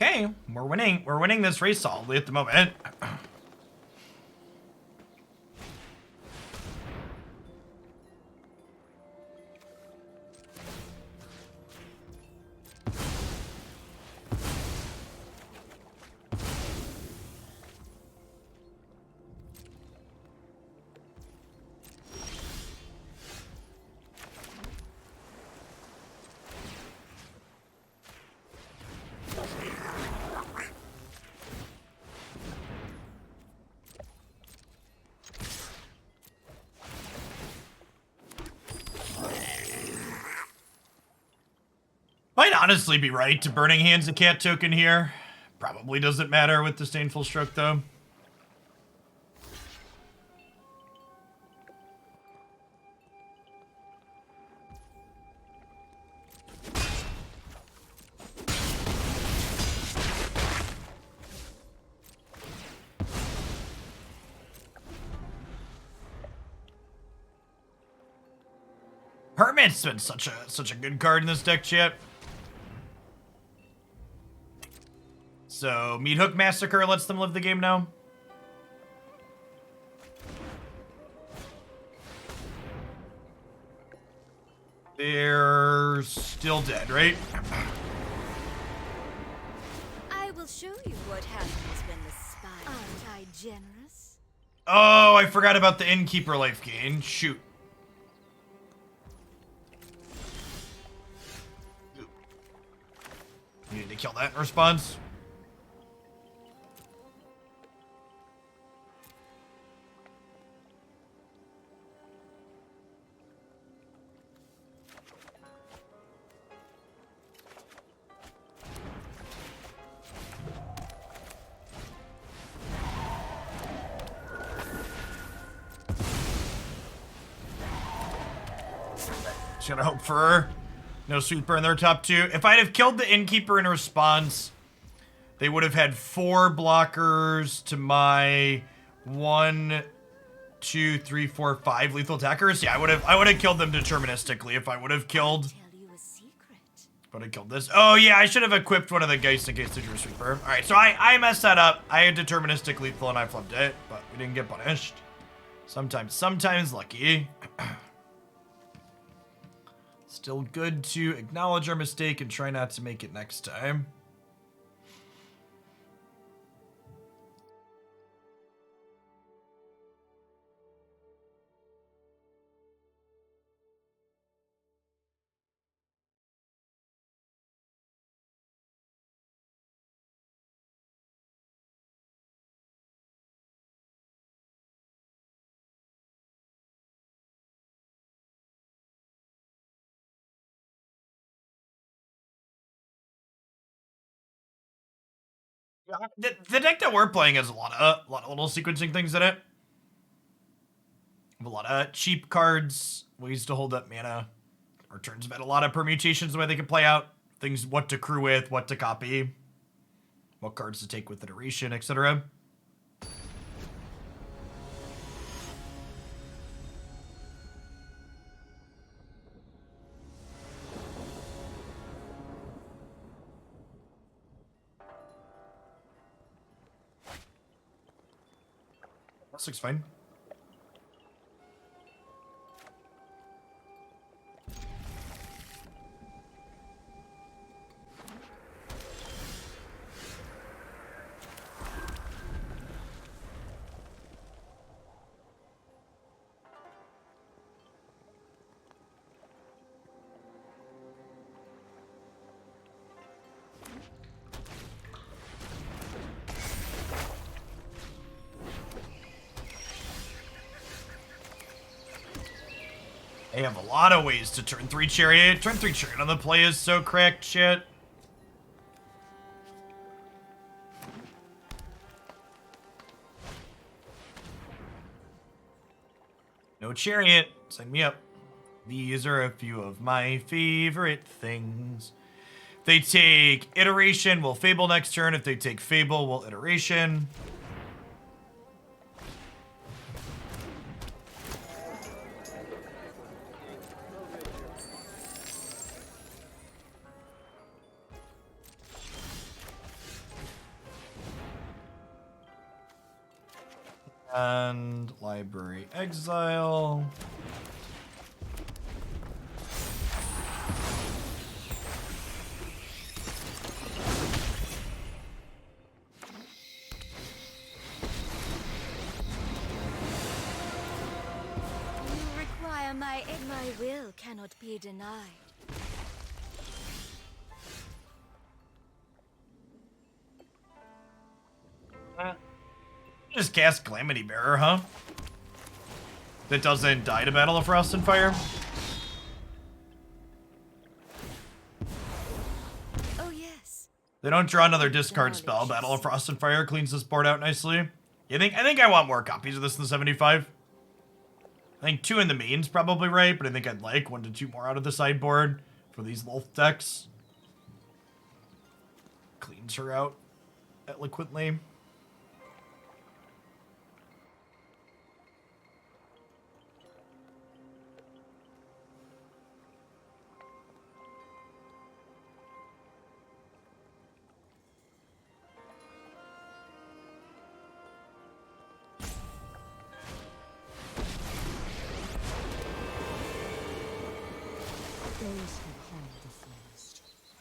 Okay, we're winning this race solidly at the moment. Might honestly be right to Burning Hands a cat token here. Probably doesn't matter with Disdainful Stroke, though. Hermit's been such a good card in this deck, chat. So, Meat Hook Massacre lets them live the game now. They're still dead, right? I will show you what happens when the spy. Aren't I generous? Oh, I forgot about the Innkeeper life gain. Shoot. You need to kill that in response. Just gonna hope for no sweeper in their top two. If I'd have killed the Innkeeper in response, they would have had 4 blockers to my 1, 2, 3, 4, 5 lethal attackers. Yeah, I would have killed them deterministically if I would have killed. Tell you a secret. But I killed this. Oh yeah, I should have equipped one of the Geists in case they drew a sweeper. All right, so I messed that up. I had deterministic lethal and I flipped it, but we didn't get punished. Sometimes lucky. Still good to acknowledge our mistake and try not to make it next time. The deck that we're playing has a lot of little sequencing things in it. A lot of cheap cards, ways to hold up mana. Our turns have had a lot of permutations the way they can play out. Things, what to crew with, what to copy, what cards to take with iteration, etc. This looks fine. They have a lot of ways to turn 3 Chariot. Turn 3 Chariot on the play is so cracked, shit. No Chariot. Sign me up. These are a few of my favorite things. If they take Iteration, we'll Fable next turn. If they take Fable, we'll Iteration. And Library Exile. You require my aid. My will cannot be denied. Just cast Calamity Bearer, huh? That doesn't die to Battle of Frost and Fire. They don't draw another discard spell. Battle of Frost and Fire cleans this board out nicely. I think I want more copies of this than 75. I think 2 in the main's probably right, but I think I'd like 1 to 2 more out of the sideboard for these Lolth decks. Cleans her out eloquently.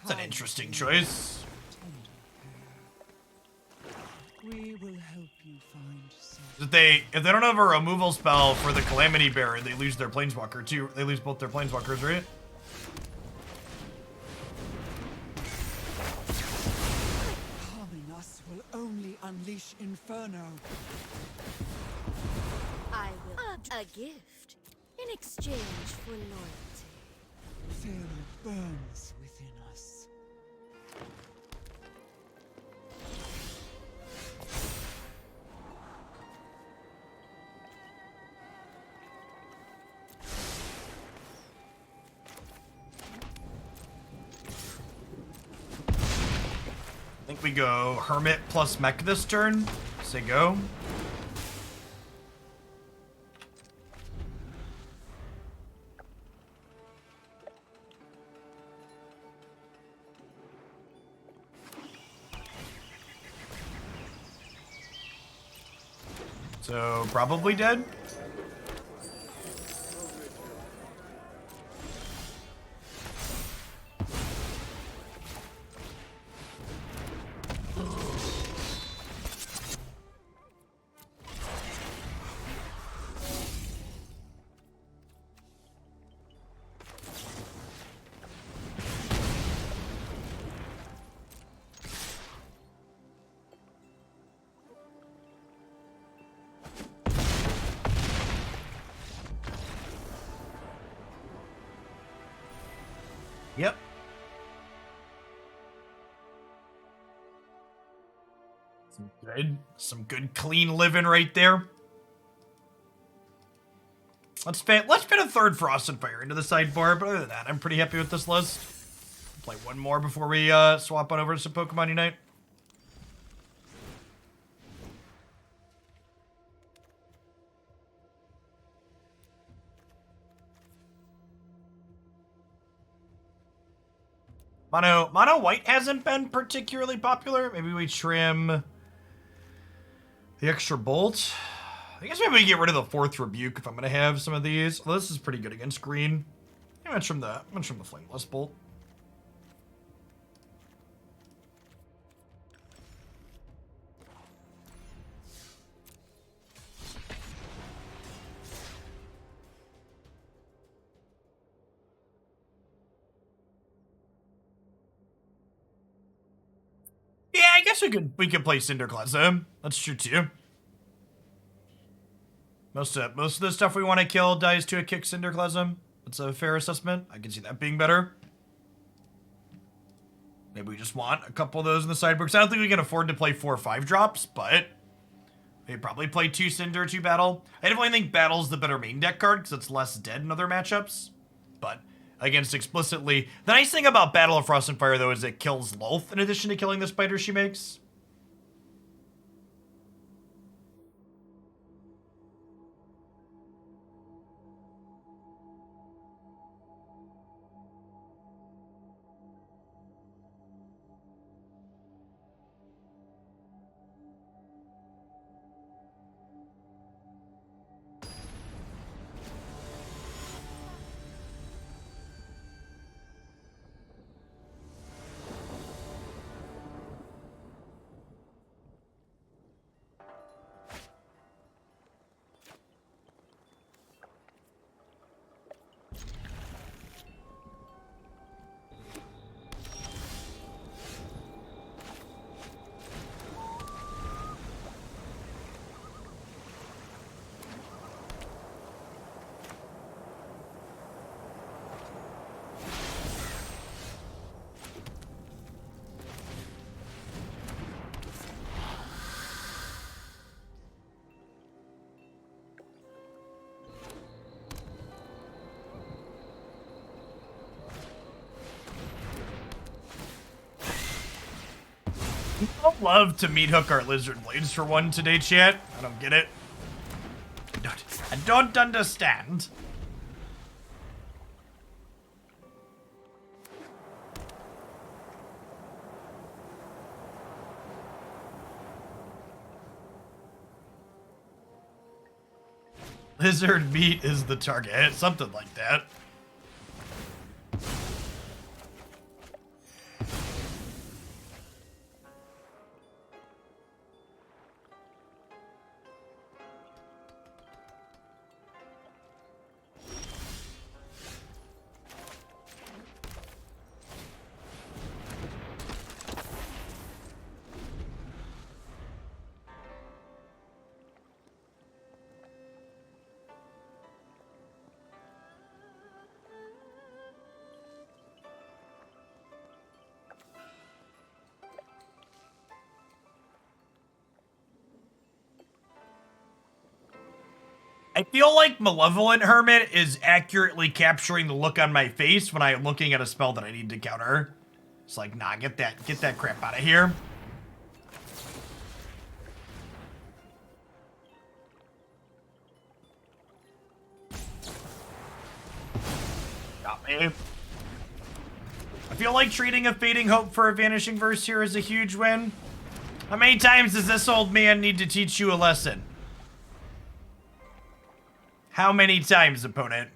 That's an interesting choice. We will help you find some. If they don't have a removal spell for the Calamity Bearer, they lose their Planeswalker too. They lose both their Planeswalkers, right? Harming us will only unleash Inferno. I will a gift in exchange for loyalty. Fear burns within us. I think we go Hermit plus Mech this turn. Say go. So, probably dead. Yep. Some good clean living right there. Let's fit a third Frost and Fire into the sideboard, but other than that, I'm pretty happy with this list. Play one more before we swap on over to some Pokemon Unite. Mono white hasn't been particularly popular. Maybe we trim the extra bolt. I guess maybe we get rid of the 4th Rebuke if I'm gonna have some of these. Well, this is pretty good against green. I'm gonna trim the flameless bolt. Yeah, I guess we could play Cinderclasm. That's true too. Most of the stuff we want to kill dies to a kick Cinderclasm. That's a fair assessment. I can see that being better. Maybe we just want a couple of those in the sideboard. I don't think we can afford to play 4 or 5 drops, but we probably play 2 Cinder, 2 Battle. I definitely think Battle's the better main deck card because it's less dead in other matchups. But against explicitly, the nice thing about Battle of Frost and Fire though is it kills Lolth in addition to killing the spider she makes. I'd love to meat hook our lizard blades for one today, chat. I don't get it. I don't understand. Lizard meat is the target. Something like that. I feel like Malevolent Hermit is accurately capturing the look on my face when I'm looking at a spell that I need to counter. It's like, nah, get that crap out of here. Got me. I feel like trading a Fading Hope for a Vanishing Verse here is a huge win. How many times does this old man need to teach you a lesson? How many times, opponent?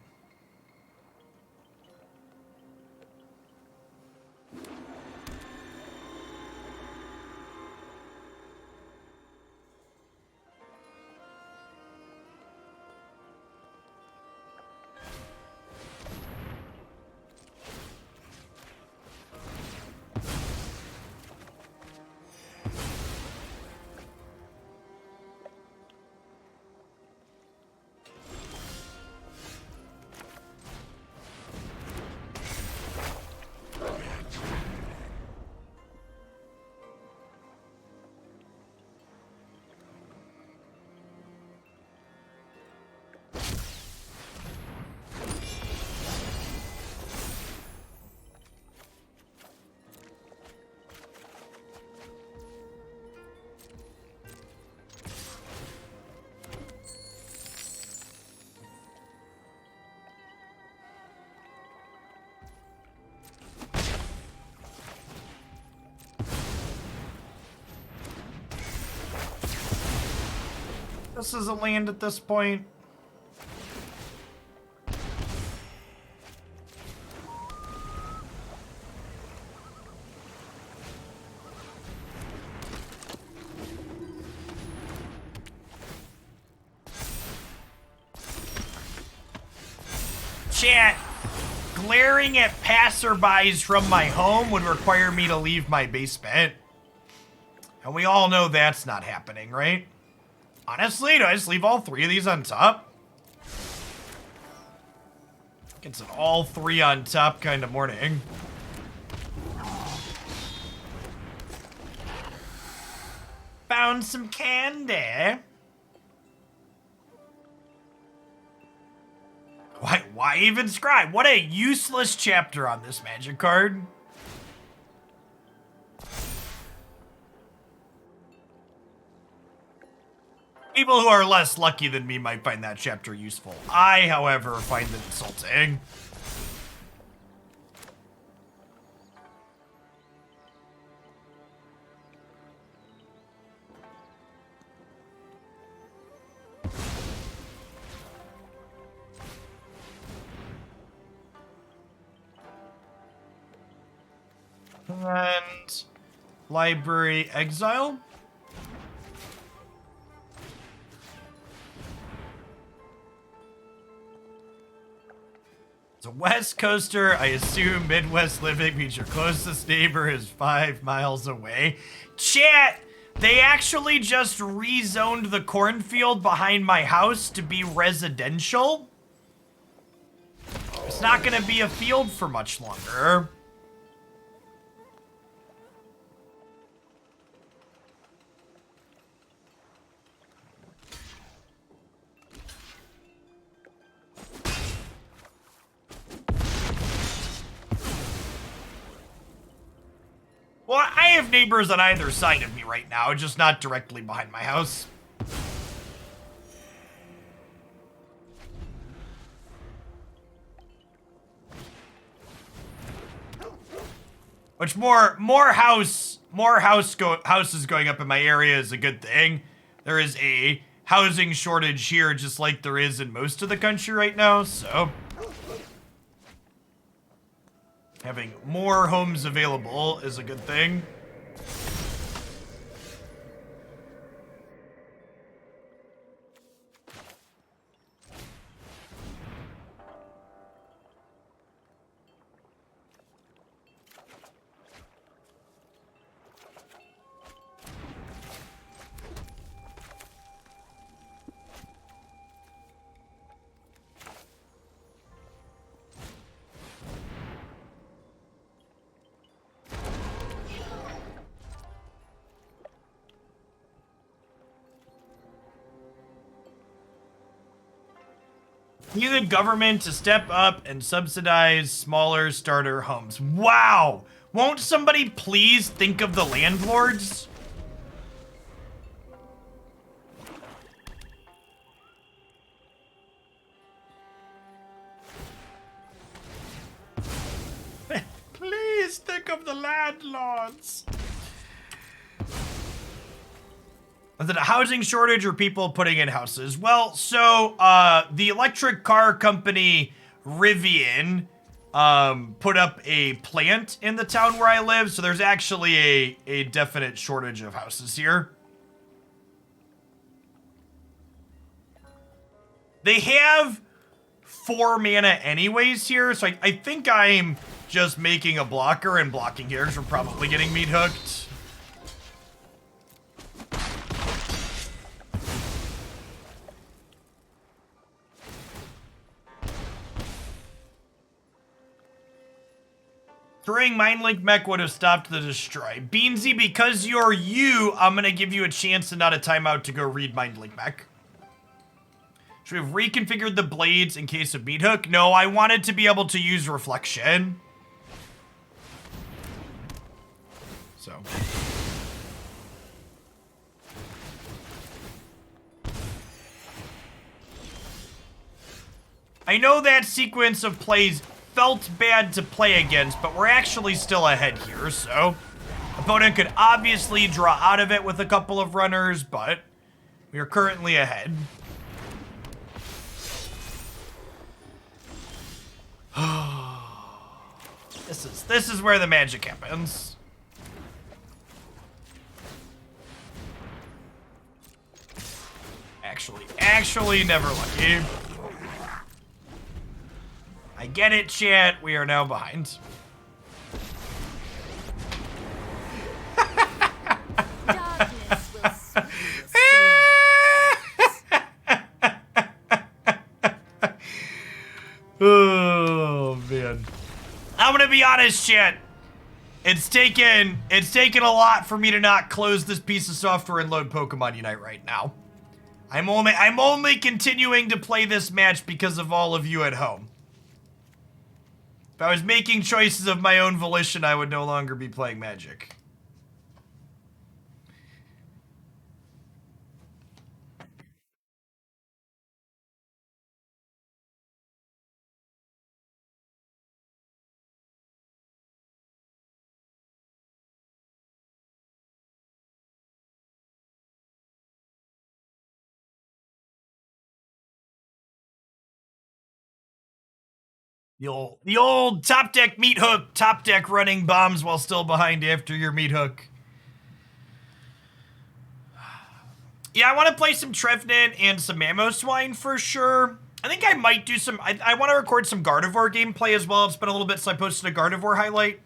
This is a land at this point. Chat, glaring at passerbys from my home would require me to leave my basement. And we all know that's not happening, right? Honestly, do I just leave all three of these on top? It's an all three on top kind of morning. Found some candy. Why even scribe? What a useless chapter on this magic card. People who are less lucky than me might find that chapter useful. I, however, find it insulting. And Library Exile. It's a West Coaster. I assume Midwest living means your closest neighbor is 5 miles away. Chat, they actually just rezoned the cornfield behind my house to be residential. It's not gonna be a field for much longer. Well, I have neighbors on either side of me right now, just not directly behind my house. Which more houses going up in my area is a good thing. There is a housing shortage here, just like there is in most of the country right now, so having more homes available is a good thing. Need the government to step up and subsidize smaller starter homes. Wow! Won't somebody please think of the landlords? Please think of the landlords. Is it a housing shortage or people putting in houses? Well, so the electric car company Rivian put up a plant in the town where I live, so there's actually a definite shortage of houses here. They have 4 mana anyways here, so I think I'm just making a blocker and blocking here because we're probably getting meat hooked. Throwing Mindlink Mech would have stopped the destroy. Beansy, because you're you, I'm going to give you a chance and not a timeout to go read Mindlink Mech. Should we have reconfigured the blades in case of meat hook? No, I wanted to be able to use reflection. So. I know that sequence of plays felt bad to play against, but we're actually still ahead here, so opponent could obviously draw out of it with a couple of runners, but we are currently ahead. This is where the magic happens. Actually never lucky. I get it, chat. We are now behind. Darkness will swallow Oh man. I'm gonna be honest, chat. It's taken a lot for me to not close this piece of software and load Pokemon Unite right now. I'm only continuing to play this match because of all of you at home. If I was making choices of my own volition, I would no longer be playing Magic. The old top deck meat hook, top deck running bombs while still behind after your meat hook. Yeah, I want to play some Trevenant and some Mamoswine for sure. I think I might do some, I want to record some Gardevoir gameplay as well. It's been a little bit since I posted a Gardevoir highlight.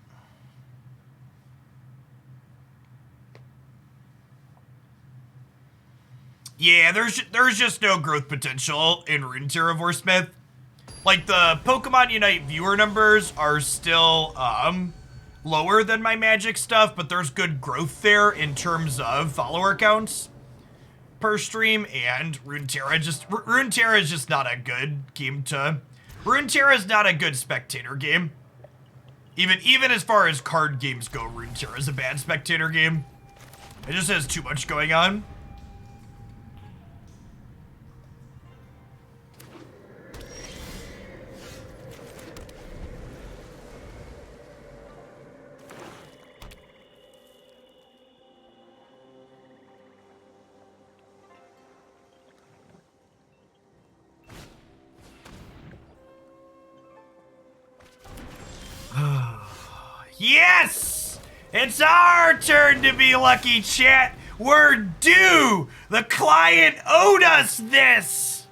Yeah, there's just no growth potential in Runeterra Smith. Like, the Pokemon Unite viewer numbers are still, lower than my Magic stuff, but there's good growth there in terms of follower counts per stream, and Runeterra is just not a good game to... Runeterra is not a good spectator game. Even as far as card games go, Runeterra is a bad spectator game. It just has too much going on. Yes! It's our turn to be lucky, chat. We're due. The client owed us this.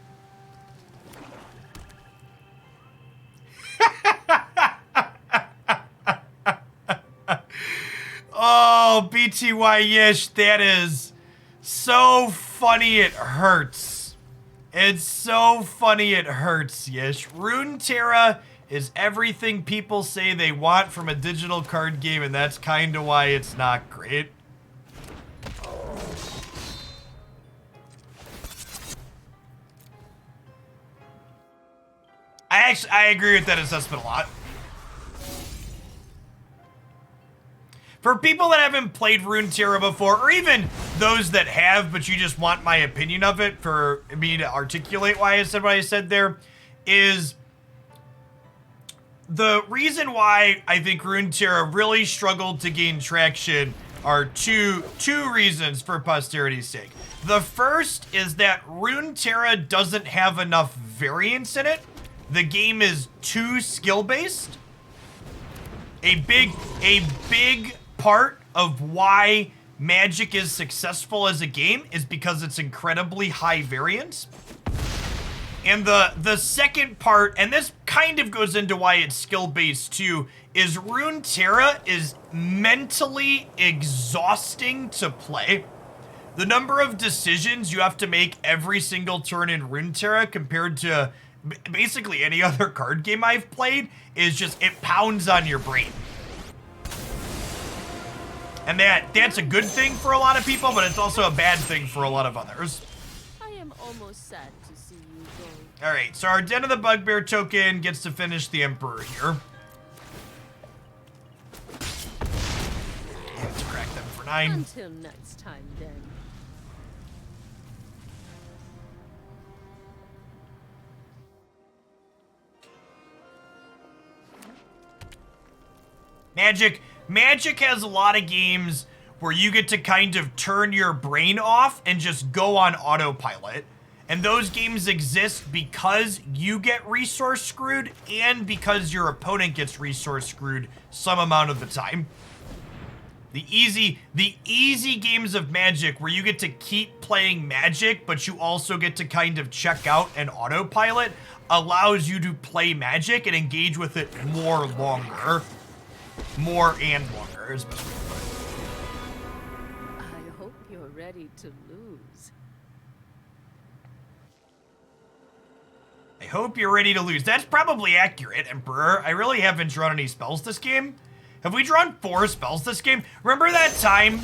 Oh, BTY Yish, that is so funny it hurts. It's so funny it hurts, Yish. Runeterra is everything people say they want from a digital card game, and that's kind of why it's not great. I agree with that assessment a lot. For people that haven't played Runeterra before, or even those that have, but you just want my opinion of it for me to articulate why I said what I said there, is the reason why I think Runeterra really struggled to gain traction are two reasons for posterity's sake. The first is that Runeterra doesn't have enough variance in it. The game is too skill-based. A big part of why Magic is successful as a game is because it's incredibly high variance. And the second part, and this kind of goes into why it's skill-based too, is Runeterra is mentally exhausting to play. The number of decisions you have to make every single turn in Runeterra compared to basically any other card game I've played is just, it pounds on your brain. And that's a good thing for a lot of people, but it's also a bad thing for a lot of others. I am almost sad to see you go. Alright, so our Den of the Bugbear token gets to finish the Emperor here. Let's crack them for 9. Until next time, then. Magic has a lot of games where you get to kind of turn your brain off and just go on autopilot. And those games exist because you get resource screwed and because your opponent gets resource screwed some amount of the time. The easy games of Magic where you get to keep playing Magic, but you also get to kind of check out and autopilot, allows you to play Magic and engage with it more longer. More and longer is best way to put it. I hope you're ready to lose. I hope you're ready to lose. That's probably accurate, Emperor. I really haven't drawn any spells this game. Have we drawn 4 spells this game? Remember that time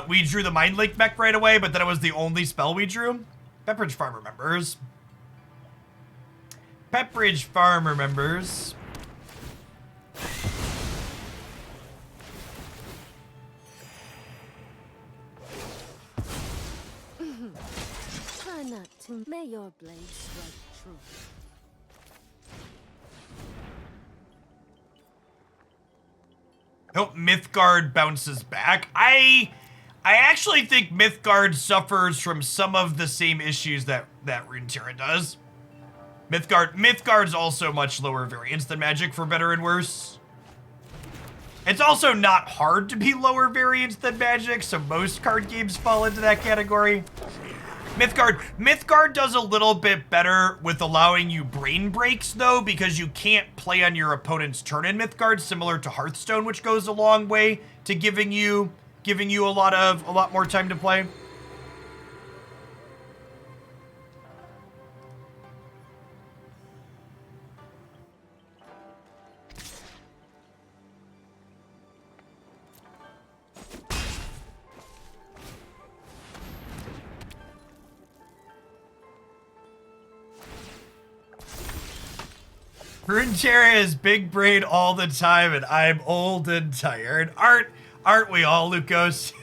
we drew the Mindlink Mech right away, but then it was the only spell we drew? Pepperidge Farm remembers. Pepperidge Farm remembers. Try not to. May your blade strike true. Hope Mythgard bounces back. I actually think Mythgard suffers from some of the same issues that Runeterra does. Mythgard's also much lower variance than Magic, for better and worse. It's also not hard to be lower variance than Magic, so most card games fall into that category. Mythgard does a little bit better with allowing you brain breaks, though, because you can't play on your opponent's turn in Mythgard, similar to Hearthstone, which goes a long way to giving you a lot more time to play. Runeterra is big brain all the time, and I'm old and tired. Aren't we all, Lucos?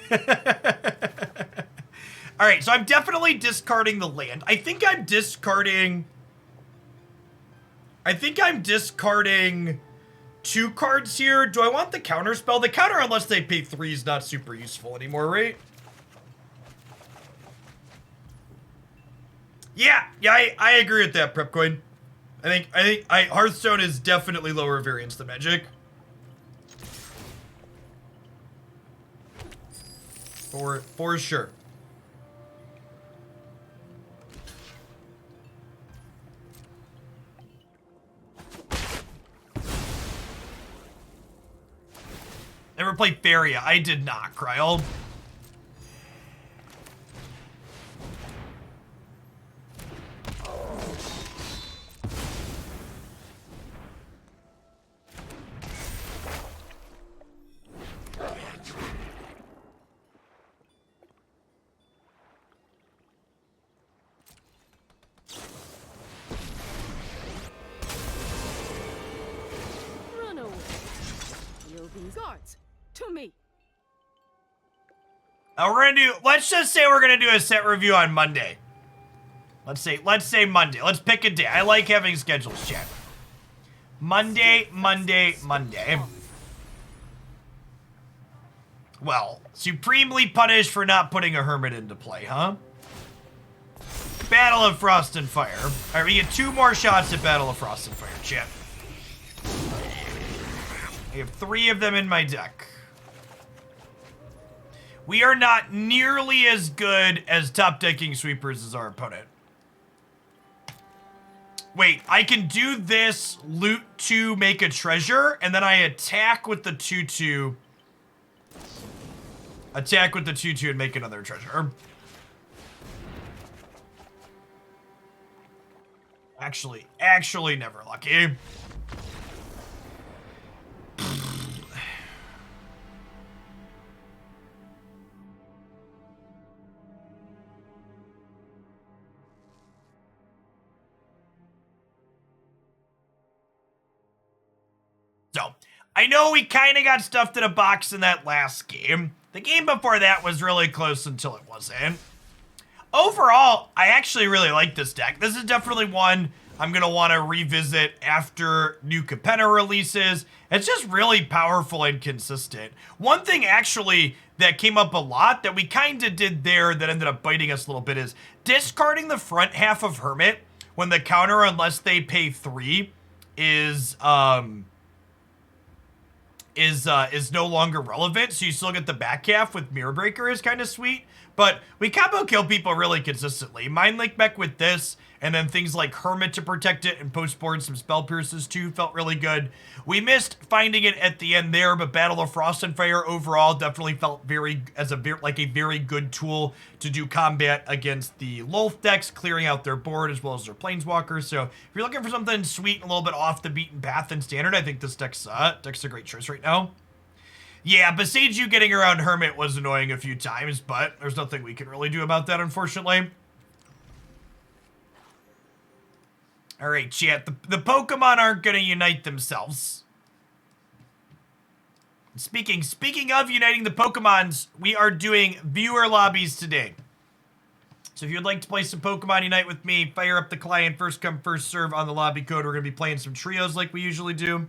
All right, so I'm definitely discarding the land. I think I'm discarding 2 cards here. Do I want the counter spell? The counter, unless they pay 3, is not super useful anymore, right? Yeah, I agree with that, Prepcoin. I think Hearthstone is definitely lower variance than Magic. For sure. Never played Faria. I did not, Kryl. Run away. You'll be guards. To me. Let's just say we're gonna do a set review on Monday. Let's say Monday. Let's pick a day. I like having schedules, chat. Monday. Well, supremely punished for not putting a Hermit into play, huh? Battle of Frost and Fire. All right, we get 2 more shots at Battle of Frost and Fire, chat. I have 3 of them in my deck. We are not nearly as good as top decking sweepers as our opponent. Wait, I can do this, loot 2, make a treasure, and then I attack with the 2/2. Attack with the 2/2 and make another treasure. Actually never lucky. So, I know we kind of got stuffed in a box in that last game. The game before that was really close until it wasn't. Overall, I actually really like this deck. This is definitely one I'm going to want to revisit after new Capenna releases. It's just really powerful and consistent. One thing actually that came up a lot that we kind of did there that ended up biting us a little bit is discarding the front half of Hermit when the counter, unless they pay 3, is no longer relevant, so you still get the back half with Mirror Breaker is kind of sweet, but we combo kill people really consistently. Mindlink Mech with this, and then things like Hermit to protect it, and post-board some Spell Pierces too felt really good. We missed finding it at the end there, but Battle of Frost and Fire overall definitely felt like a very good tool to do combat against the Lolth decks, clearing out their board as well as their Planeswalkers. So if you're looking for something sweet and a little bit off the beaten path in Standard, I think this deck's a great choice right now. Yeah, besides you getting around Hermit was annoying a few times, but there's nothing we can really do about that, unfortunately. All right, chat. The Pokemon aren't going to unite themselves. Speaking of uniting the Pokemons, we are doing viewer lobbies today. So if you'd like to play some Pokemon Unite with me, fire up the client, first come, first serve on the lobby code. We're going to be playing some trios like we usually do.